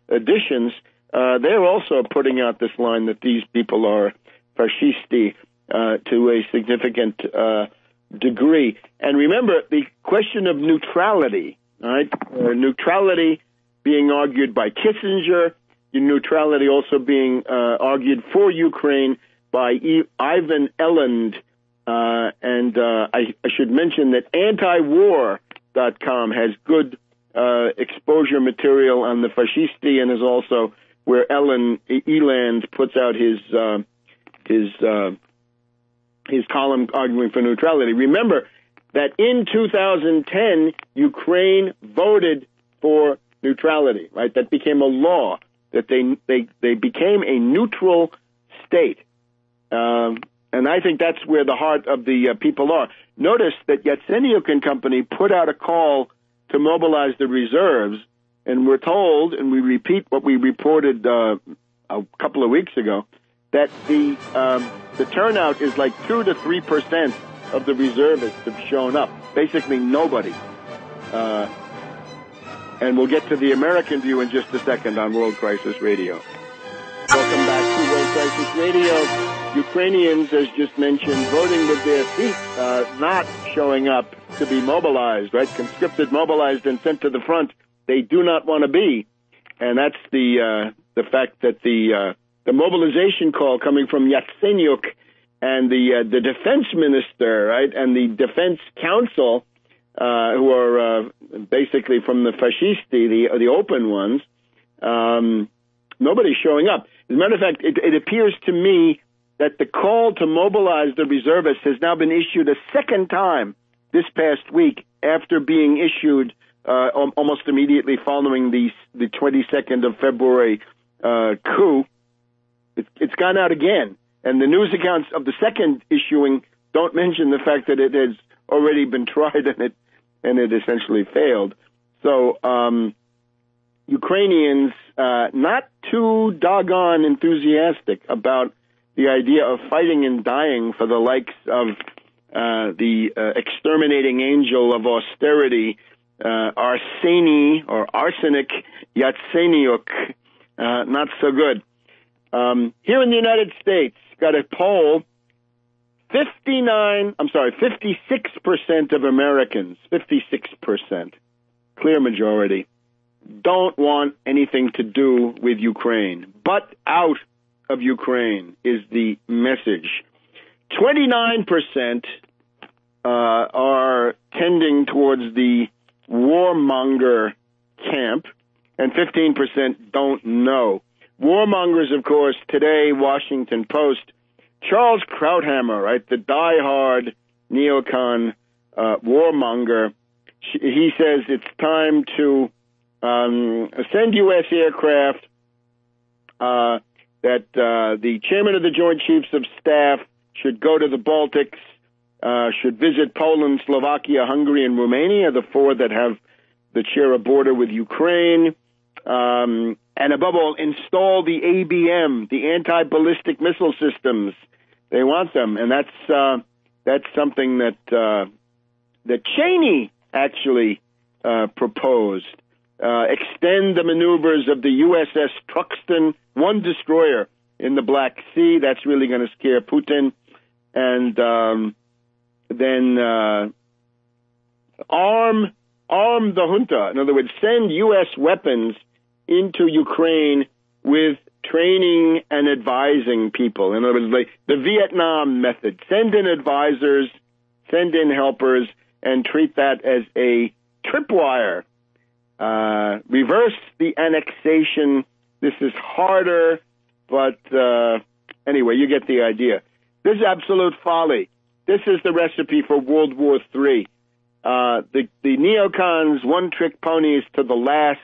editions. They're also putting out this line that these people are fascisti to a significant degree. And remember, the question of neutrality, right? Neutrality being argued by Kissinger, neutrality also being argued for Ukraine by Ivan Elland. And I should mention that antiwar.com has good exposure material on the fascisti, and is also where Eland puts out his column arguing for neutrality. Remember that in 2010, Ukraine voted for neutrality, right? That became a law, that they became a neutral state. And I think that's where the heart of the people are. Notice that Yatsenyuk and company put out a call to mobilize the reserves, and we're told, and we repeat what we reported a couple of weeks ago, that the turnout is like 2 to 3% of the reservists have shown up. Basically nobody. And we'll get to the American view in just a second on World Crisis Radio. Welcome back to World Crisis Radio. Ukrainians, as just mentioned, voting with their feet, not showing up to be mobilized, right? Conscripted, mobilized, and sent to the front. They do not want to be. And that's the fact that the mobilization call coming from Yatsenyuk and the defense minister, right, and the defense council, who are basically from the fascisti, the open ones, nobody's showing up. As a matter of fact, it appears to me that the call to mobilize the reservists has now been issued a second time this past week, after being issued almost immediately following the 22nd of February coup. It's gone out again. And the news accounts of the second issuing don't mention the fact that it has already been tried and it essentially failed. So Ukrainians not too doggone enthusiastic about the idea of fighting and dying for the likes of the exterminating angel of austerity, Arseny or Arsenic Yatsenyuk. Not so good. Here in the United States, got a poll, 56% of Americans, 56%, clear majority, don't want anything to do with Ukraine. But out of Ukraine is the message. 29% are tending towards the warmonger camp, and 15% don't know. Warmongers, of course, today, Washington Post, Charles Krauthammer, right, the diehard neocon warmonger, he says it's time to send U.S. aircraft, that the chairman of the Joint Chiefs of Staff should go to the Baltics, should visit Poland, Slovakia, Hungary, and Romania, the four that have share a border with Ukraine, and above all, install the ABM, the anti-ballistic missile systems. They want them, and that's something that Cheney actually proposed. Extend the maneuvers of the USS Truxtun, one destroyer in the Black Sea. That's really going to scare Putin. And then arm the junta. In other words, send U.S. weapons into Ukraine with training and advising people. In other words, like the Vietnam method. Send in advisors, send in helpers, and treat that as a tripwire. Reverse the annexation. This is harder, but anyway, you get the idea. This is absolute folly. This is the recipe for World War III. The neocons, one-trick ponies to the last.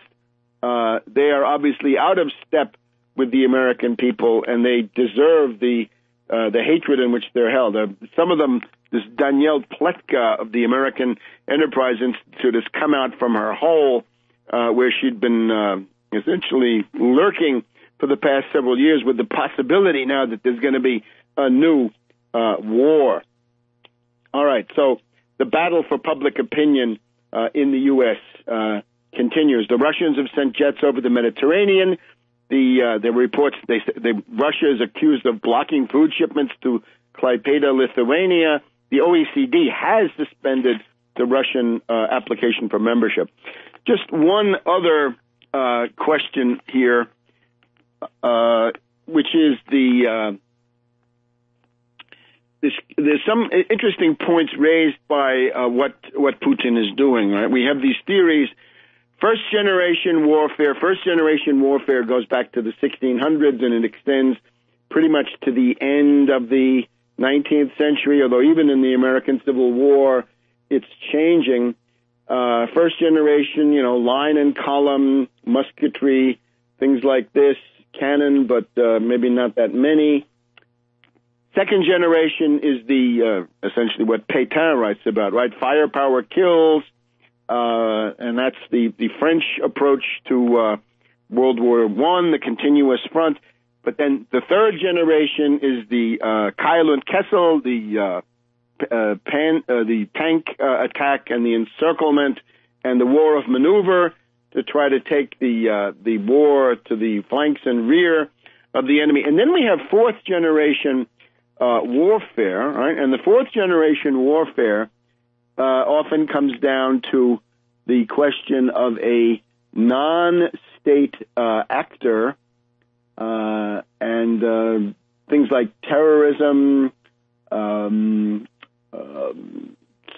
They are obviously out of step with the American people, and they deserve the hatred in which they're held. Some of them, this Danielle Pletka of the American Enterprise Institute, has come out from her hole where she'd been essentially lurking for the past several years, with the possibility now that there's going to be a new war. All right, so the battle for public opinion in the U.S. Continues. The Russians have sent jets over the Mediterranean. The reports Russia is accused of blocking food shipments to Klaipėda, Lithuania. The OECD has suspended the Russian application for membership. Just one other question here, which is there's some interesting points raised by what Putin is doing. Right, we have these theories. First generation warfare goes back to the 1600s, and it extends pretty much to the end of the 19th century, although even in the American Civil War, it's changing. First generation, line and column, musketry, things like this, cannon, but maybe not that many. Second generation is the essentially what Pétain writes about, right? Firepower kills, and that's the French approach to World War I, the continuous front. But then the third generation is the Keil und Kessel, the tank attack and the encirclement and the war of maneuver to try to take the war to the flanks and rear of the enemy. And then we have fourth generation warfare, right? And the fourth generation warfare often comes down to the question of a non-state actor and things like terrorism,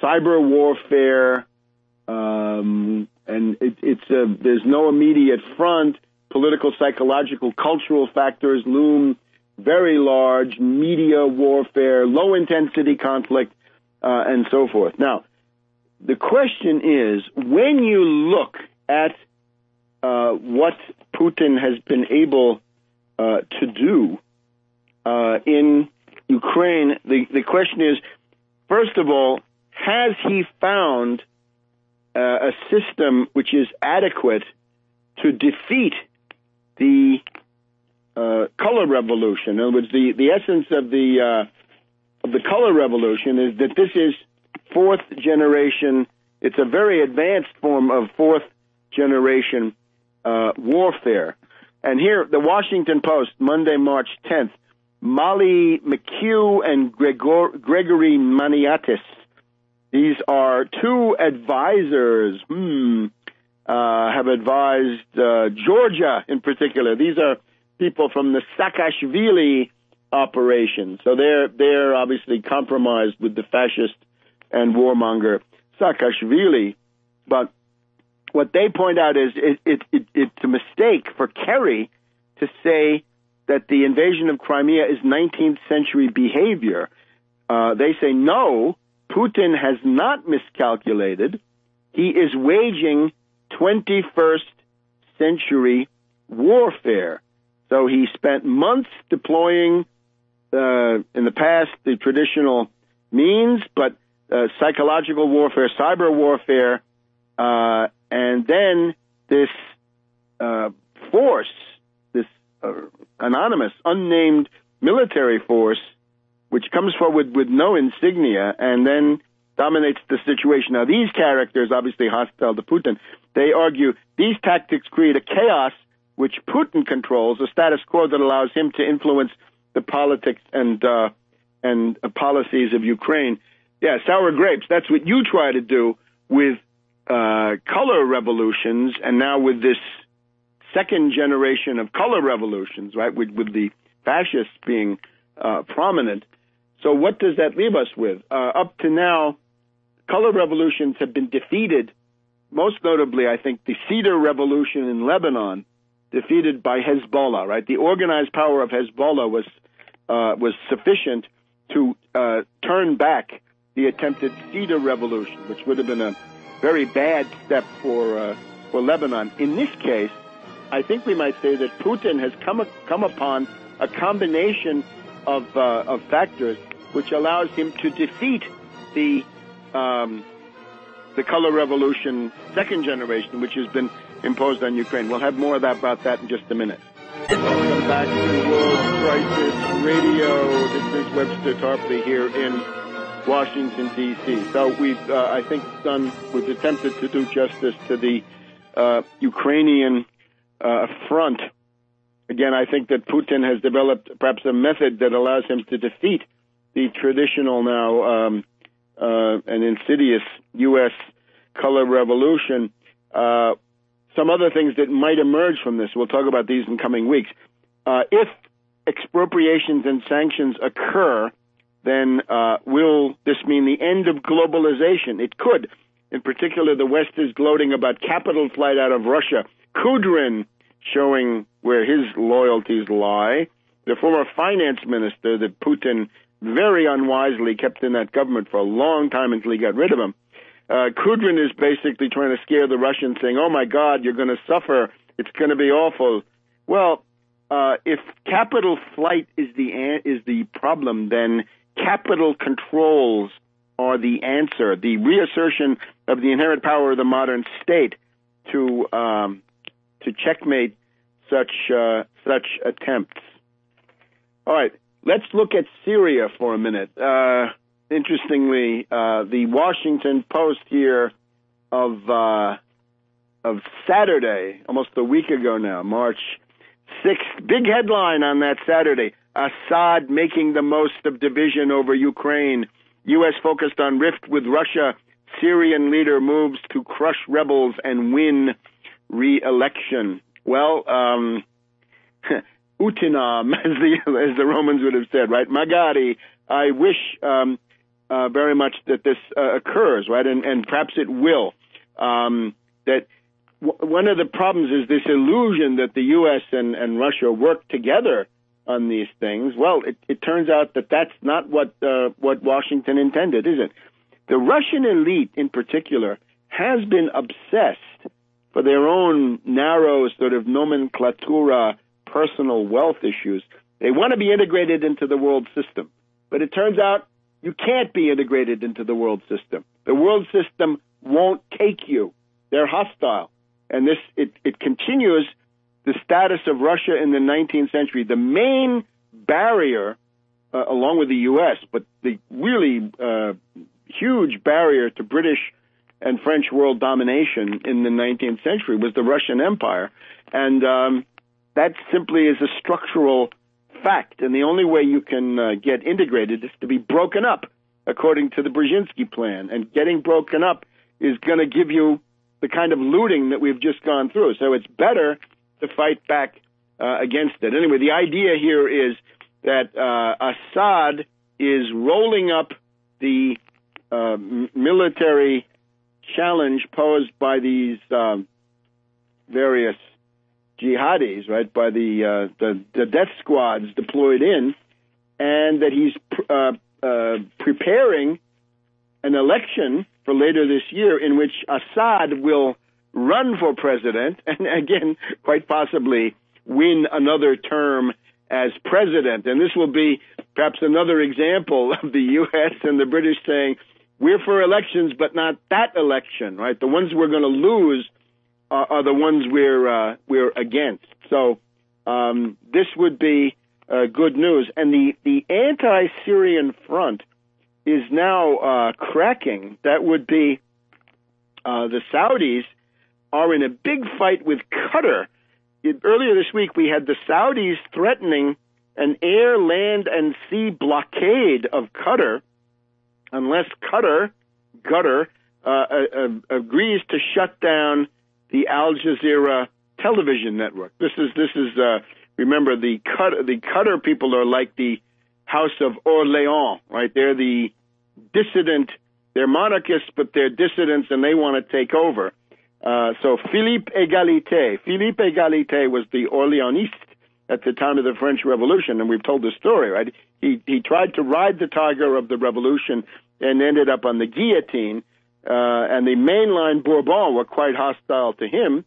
cyber warfare, and there's no immediate front. Political, psychological, cultural factors loom very large. Media warfare, low intensity conflict, and so forth. Now, the question is, when you look at what Putin has been able to do in Ukraine, the question is, first of all, has he found a system which is adequate to defeat the color revolution? In other words, the essence of the color revolution is that this is fourth generation. It's a very advanced form of fourth generation warfare. And here, the Washington Post, Monday, March 10th, Molly McHugh and Gregory Maniatis. These are two advisors, have advised Georgia in particular. These are people from the Saakashvili operation. So they're obviously compromised with the fascist and warmonger Saakashvili. But what they point out is it's a mistake for Kerry to say that the invasion of Crimea is 19th century behavior. They say, no, Putin has not miscalculated. He is waging 21st century warfare. So he spent months deploying, in the past, the traditional means, but psychological warfare, cyber warfare, and then this force, this anonymous, unnamed military force, which comes forward with no insignia and then dominates the situation. Now, these characters, obviously hostile to Putin, they argue these tactics create a chaos which Putin controls, a status quo that allows him to influence the politics and policies of Ukraine. Yeah, sour grapes. That's what you try to do with color revolutions, and now with this second generation of color revolutions, right, with the fascists being prominent. So what does that leave us with? Up to now, color revolutions have been defeated, most notably, I think, the Cedar Revolution in Lebanon, defeated by Hezbollah, right? The organized power of Hezbollah was sufficient to turn back the attempted Cedar Revolution, which would have been a very bad step for Lebanon. In this case, I think we might say that Putin has come upon a combination of factors which allows him to defeat the color revolution second generation, which has been imposed on Ukraine. We'll have more about that in just a minute. Welcome back to World Crisis Radio. This is Webster Tarpley here in Washington, D.C. So we've, I think, we've attempted to do justice to the Ukrainian front. Again, I think that Putin has developed perhaps a method that allows him to defeat the traditional now and insidious U.S. color revolution. Some other things that might emerge from this, we'll talk about these in coming weeks. If expropriations and sanctions occur, then will this mean the end of globalization? It could. In particular, the West is gloating about capital flight out of Russia. Kudrin showing where his loyalties lie. The former finance minister that Putin very unwisely kept in that government for a long time until he got rid of him. Kudrin is basically trying to scare the Russians, saying, oh, my God, you're going to suffer. It's going to be awful. Well, if capital flight is the problem, then capital controls are the answer, the reassertion of the inherent power of the modern state to checkmate such attempts. All right, let's look at Syria for a minute. Interestingly, the Washington Post here of Saturday, almost a week ago now, March 6th, big headline on that Saturday: Assad making the most of division over Ukraine. U.S. focused on rift with Russia. Syrian leader moves to crush rebels and win re-election. Well, utinam, as the Romans would have said, right? Magari. I wish very much that this occurs, right? And perhaps it will. That one of the problems is this illusion that the U.S. and Russia work together on these things. Well, it turns out that that's not what Washington intended, is it? The Russian elite, in particular, has been obsessed for their own narrow sort of nomenclatura, personal wealth issues. They want to be integrated into the world system. But it turns out you can't be integrated into the world system. The world system won't take you. They're hostile. And it continues the status of Russia in the 19th century. The main barrier, along with the U.S., but the really huge barrier to British and French world domination in the 19th century was the Russian Empire. And that simply is a structural fact. And the only way you can get integrated is to be broken up, according to the Brzezinski plan. And getting broken up is going to give you the kind of looting that we've just gone through. So it's better to fight back against it. Anyway, the idea here is that Assad is rolling up the military challenge posed by these various jihadis, right, by the death squads deployed in, and that he's preparing an election for later this year in which Assad will run for president and, again, quite possibly win another term as president. And this will be perhaps another example of the U.S. and the British saying, we're for elections, but not that election, right? The ones we're going to lose are the ones we're against. So this would be good news. And the anti-Syrian front is now cracking. That would be the Saudis are in a big fight with Qatar. Earlier this week, we had the Saudis threatening an air, land, and sea blockade of Qatar unless Qatar agrees to shut down the Al Jazeera television network. This is remember, the Qatar people are like the House of Orléans, right? They're the dissident. They're monarchists, but they're dissidents, and they want to take over. So Philippe Égalité was the Orléaniste at the time of the French Revolution, and we've told the story, right? He tried to ride the tiger of the revolution and ended up on the guillotine, and the mainline Bourbon were quite hostile to him.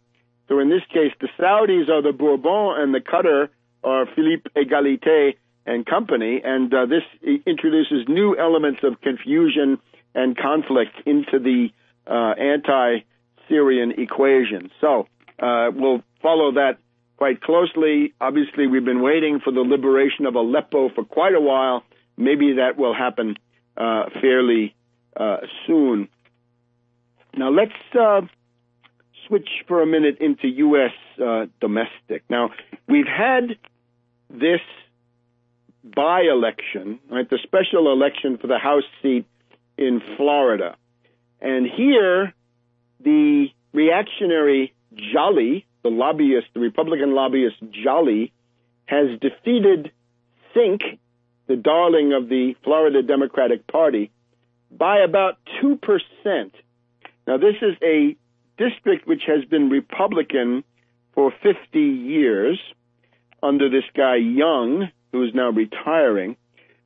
So in this case, the Saudis are the Bourbon, and the Qatar are Philippe Égalité and company, and this introduces new elements of confusion and conflict into the anti-Syrian equation. So we'll follow that quite closely. Obviously, we've been waiting for the liberation of Aleppo for quite a while. Maybe that will happen fairly soon. Now, let's switch for a minute into U.S. Domestic. Now, we've had this by-election, right, the special election for the House seat in Florida. And here, the reactionary Jolly, the lobbyist, the Republican lobbyist Jolly, has defeated Sink, the darling of the Florida Democratic Party, by about 2%. Now, this is a district which has been Republican for 50 years under this guy Young, who is now retiring.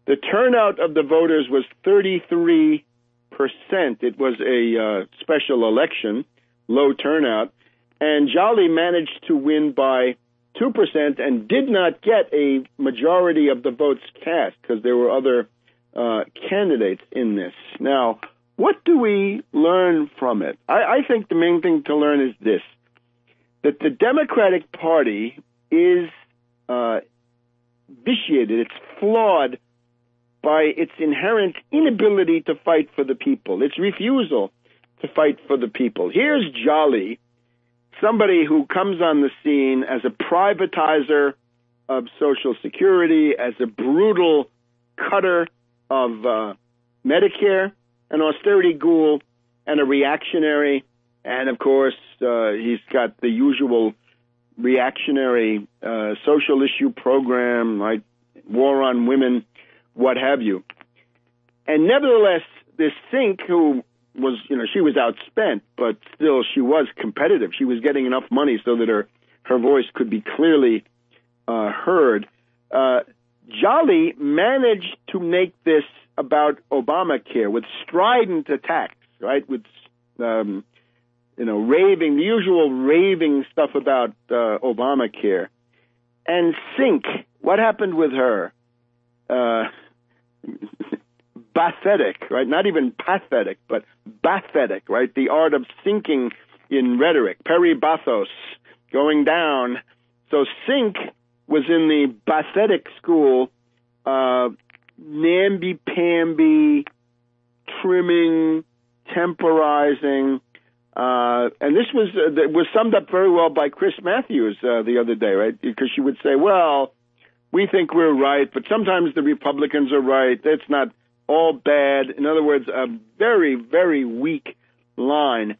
The turnout of the voters was 33%. It was a special election, low turnout, and Jolly managed to win by 2% and did not get a majority of the votes cast because there were other candidates in this. Now, what do we learn from it? I think the main thing to learn is this, that the Democratic Party is vitiated, it's flawed by its inherent inability to fight for the people, its refusal to fight for the people. Here's Jolly, somebody who comes on the scene as a privatizer of Social Security, as a brutal cutter of Medicare, an austerity ghoul, and a reactionary. And, of course, he's got the usual reactionary social issue program, like war on women, what have you. And nevertheless, this Sink, who was, she was outspent, but still she was competitive. She was getting enough money so that her voice could be clearly heard. Jolly managed to make this about Obamacare with strident attacks, right? With, raving, the usual raving stuff about Obamacare. And Sink, what happened with her? Pathetic, right? Not even pathetic, but pathetic, right? The art of sinking in rhetoric, peribathos, going down. So Sink was in the pathetic school, namby-pamby, trimming, temporizing, and this was summed up very well by Chris Matthews the other day, right? Because she would say, well, we think we're right, but sometimes the Republicans are right. It's not all bad. In other words, a very, very weak line.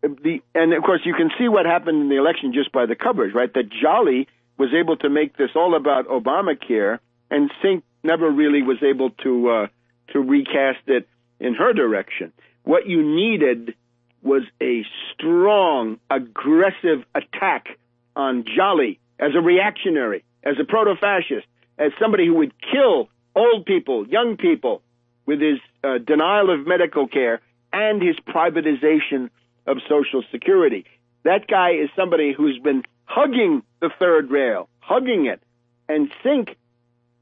And, of course, you can see what happened in the election just by the coverage, right? That Jolly was able to make this all about Obamacare, and Sink never really was able to recast it in her direction. What you needed was a strong, aggressive attack on Jolly as a reactionary, as a proto-fascist, as somebody who would kill old people, young people, with his denial of medical care and his privatization of Social Security. That guy is somebody who's been hugging the third rail, hugging it. And Sink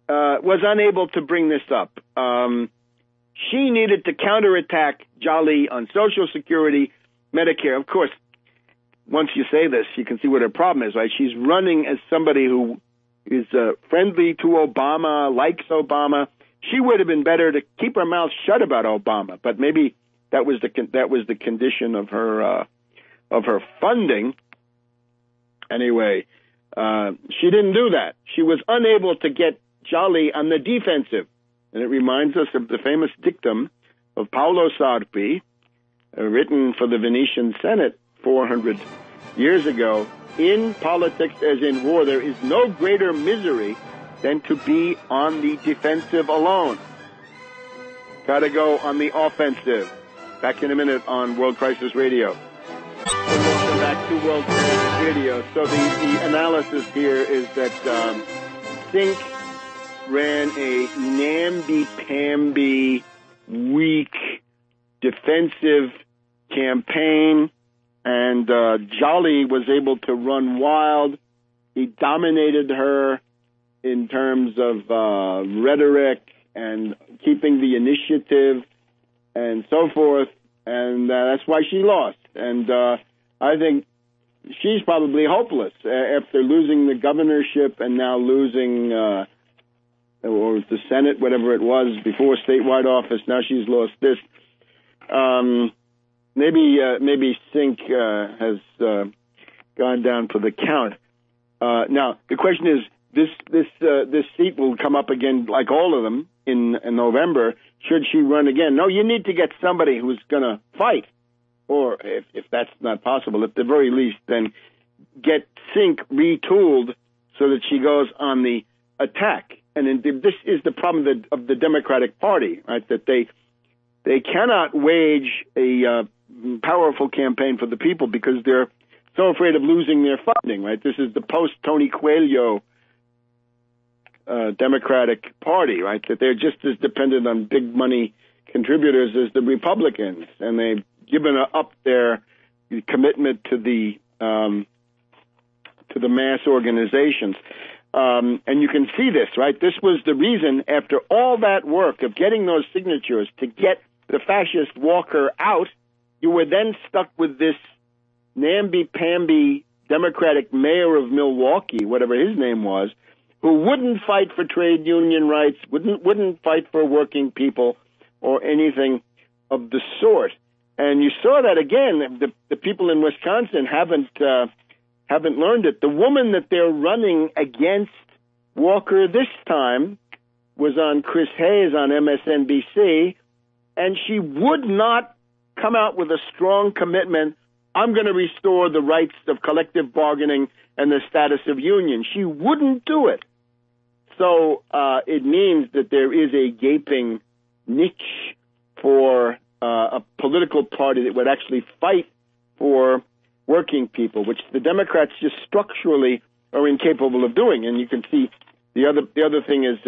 was unable to bring this up. She needed to counterattack Jolly on Social Security, Medicare. Of course, once you say this, you can see what her problem is, right? She's running as somebody who is friendly to Obama, likes Obama. She would have been better to keep her mouth shut about Obama, but maybe that was the condition of her funding. Anyway, she didn't do that. She was unable to get Jolly on the defensive, and it reminds us of the famous dictum of Paulo Sarpy, written for the Venetian Senate 400 years ago. In politics, as in war, there is no greater misery than to be on the defensive alone. Gotta go on the offensive. Back in a minute on World Crisis Radio. Welcome back to World Crisis Radio. So the analysis here is that Sink ran a namby-pamby, weak, defensive campaign, and Jolly was able to run wild. He dominated her in terms of rhetoric and keeping the initiative and so forth, and that's why she lost. And I think she's probably hopeless after losing the governorship and now losing, or the Senate, whatever it was before, statewide office. Now she's lost this. Maybe Sink has gone down for the count. Now the question is, this seat will come up again, like all of them, in November. Should she run again? No, you need to get somebody who's going to fight. Or if that's not possible, at the very least, then get Sink retooled so that she goes on the attack. And this is the problem of the Democratic Party, right? That they cannot wage a powerful campaign for the people because they're so afraid of losing their funding, right? This is the post-Tony Coelho Democratic Party, right? That they're just as dependent on big money contributors as the Republicans, and they've given up their commitment to the mass organizations. And you can see this, right? This was the reason, after all that work of getting those signatures to get the fascist Walker out, you were then stuck with this Namby-Pamby Democratic mayor of Milwaukee, whatever his name was, who wouldn't fight for trade union rights, wouldn't fight for working people or anything of the sort. And you saw that again. The people in Wisconsin haven't learned it. The woman that they're running against Walker this time was on Chris Hayes on MSNBC, and she would not come out with a strong commitment. I'm going to restore the rights of collective bargaining and the status of union. She wouldn't do it. So it means that there is a gaping niche for a political party that would actually fight for working people, which the Democrats just structurally are incapable of doing. And you can see the other thing is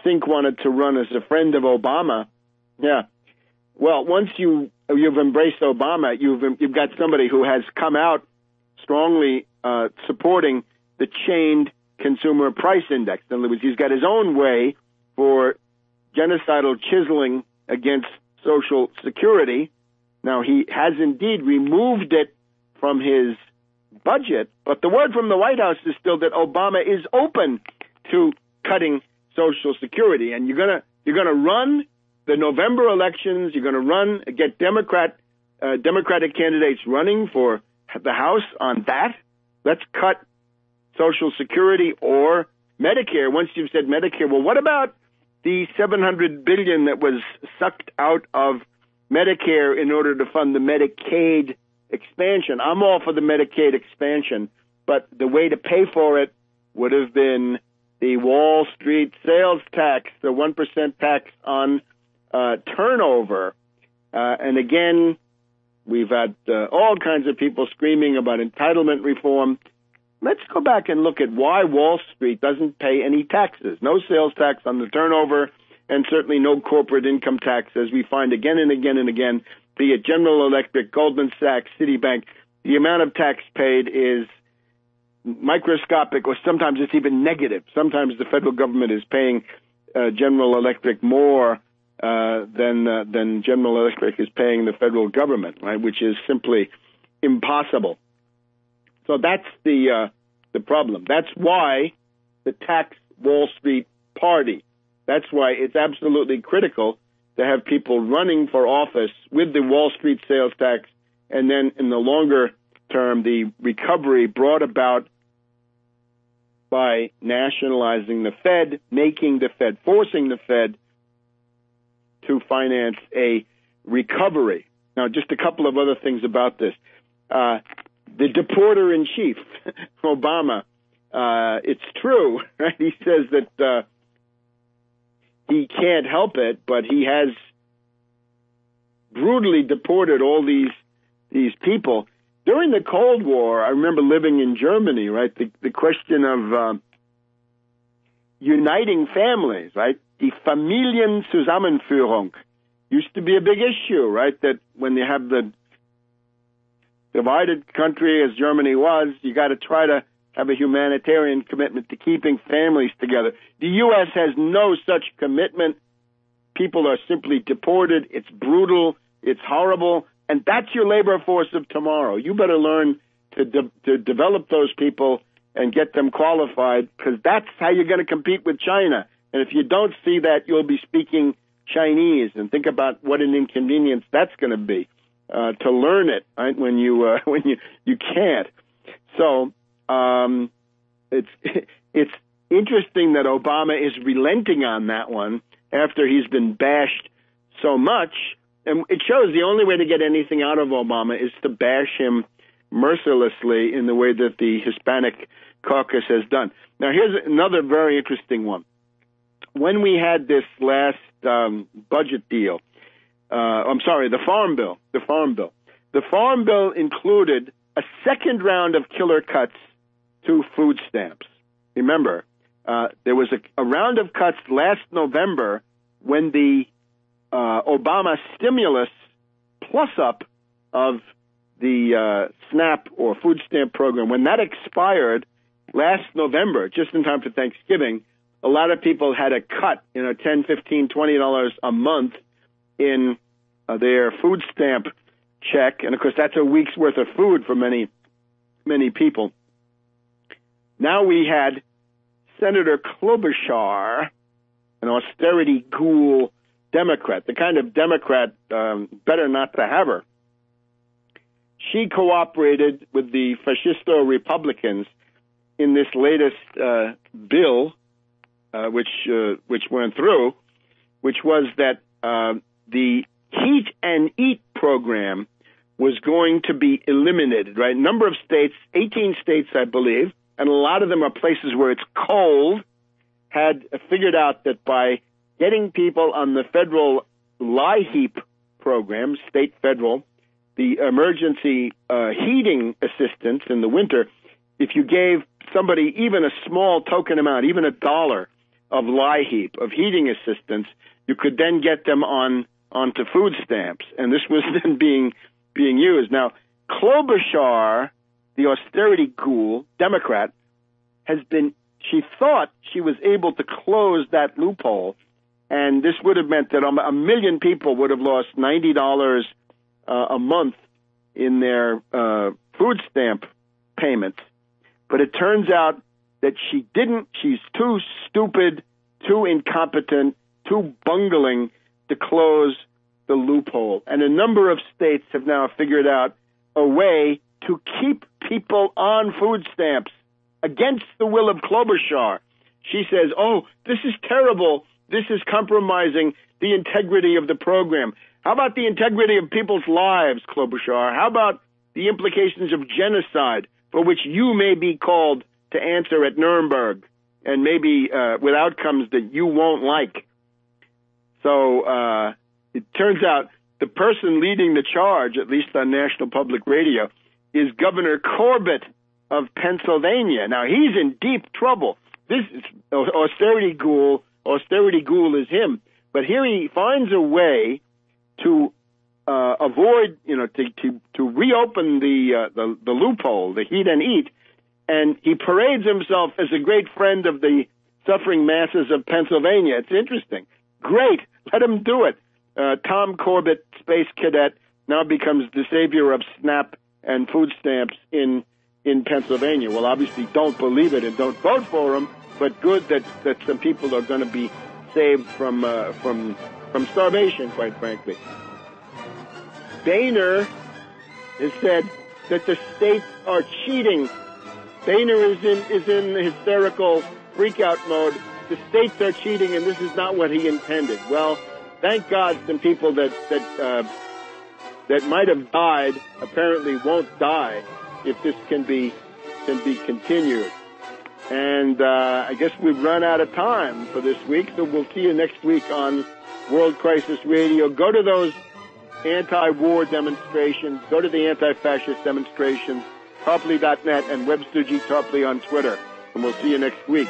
Sink wanted to run as a friend of Obama. Yeah. Well, once you've embraced Obama, you've got somebody who has come out strongly supporting the chained consumer price index. In other words, he's got his own way for genocidal chiseling against Social Security. Now, he has indeed removed it from his budget, but the word from the White House is still that Obama is open to cutting Social Security. And you're gonna run the November elections. You're gonna get Democratic candidates running for the House on that. Let's cut Social Security or Medicare. Once you've said Medicare, well, what about the $700 billion that was sucked out of Medicare in order to fund the Medicaid expansion? I'm all for the Medicaid expansion, but the way to pay for it would have been the Wall Street sales tax, the 1% tax on turnover. And again, we've had all kinds of people screaming about entitlement reform. Let's go back and look at why Wall Street doesn't pay any taxes. No sales tax on the turnover, and certainly no corporate income tax, as we find again and again and again, be it General Electric, Goldman Sachs, Citibank. The amount of tax paid is microscopic, or sometimes it's even negative. Sometimes the federal government is paying General Electric more than General Electric is paying the federal government, right? Which is simply impossible. So that's the problem. That's why the tax Wall Street party. That's why it's absolutely critical to have people running for office with the Wall Street sales tax, and then in the longer term, the recovery brought about by nationalizing the Fed, making the Fed, forcing the Fed to finance a recovery. Now, just a couple of other things about this. The deporter-in-chief, Obama, it's true, right? He says that he can't help it, but he has brutally deported all these people. During the Cold War, I remember living in Germany, right? The question of uniting families, right? Die Familienzusammenführung used to be a big issue, right? That when you have the divided country as Germany was, you got to try to have a humanitarian commitment to keeping families together. The U.S. has no such commitment. People are simply deported. It's brutal. It's horrible. And that's your labor force of tomorrow. You better learn to develop those people and get them qualified, because that's how you're going to compete with China. And if you don't see that, you'll be speaking Chinese, and think about what an inconvenience that's going to be to learn it, right? When you can't. So it's interesting that Obama is relenting on that one after he's been bashed so much, and it shows the only way to get anything out of Obama is to bash him mercilessly in the way that the Hispanic caucus has done. Now, here's another very interesting one. When we had this last budget deal, the Farm Bill. The Farm Bill included a second round of killer cuts to food stamps. Remember, there was a round of cuts last November when the Obama stimulus plus-up of the SNAP or food stamp program, when that expired last November, just in time for Thanksgiving, a lot of people had a cut, $10, $15, $20 a month in their food stamp check. And, of course, that's a week's worth of food for many, many people. Now we had Senator Klobuchar, an austerity ghoul Democrat, the kind of Democrat better not to have her. She cooperated with the fascisto Republicans in this latest bill, which went through, which was that the Heat and Eat program was going to be eliminated, right? Number of states, 18 states, I believe, and a lot of them are places where it's cold, had figured out that by getting people on the federal LIHEAP program, state federal, the emergency heating assistance in the winter, if you gave somebody even a small token amount, even $1 of LIHEAP, of heating assistance, you could then get them onto food stamps. And this was then being used. Now, Klobuchar, the austerity ghoul, Democrat, she thought she was able to close that loophole, and this would have meant that 1 million people would have lost $90 a month in their food stamp payments. But it turns out that she didn't. She's too stupid, too incompetent, too bungling to close the loophole. And a number of states have now figured out a way to keep people on food stamps against the will of Klobuchar. She says, this is terrible. This is compromising the integrity of the program. How about the integrity of people's lives, Klobuchar? How about the implications of genocide, for which you may be called to answer at Nuremberg, and maybe with outcomes that you won't like? So it turns out the person leading the charge, at least on National Public Radio, is Governor Corbett of Pennsylvania. Now, he's in deep trouble. This is austerity ghoul. Austerity ghoul is him. But here he finds a way to avoid, to reopen the loophole, the Heat and Eat, and he parades himself as a great friend of the suffering masses of Pennsylvania. It's interesting. Great. Let him do it. Tom Corbett, space cadet, now becomes the savior of SNAP and food stamps in Pennsylvania. Well, obviously don't believe it and don't vote for him, but good that some people are going to be saved from starvation, quite frankly. Boehner has said that the states are cheating. Boehner is in hysterical freak-out mode. The states are cheating, and this is not what he intended. Well, thank God some people that might have died apparently won't die if this can be continued. And I guess we've run out of time for this week, so we'll see you next week on World Crisis Radio. Go to those anti-war demonstrations. Go to the anti-fascist demonstrations, Tarpley.net and Webster G. Tarpley on Twitter. And we'll see you next week.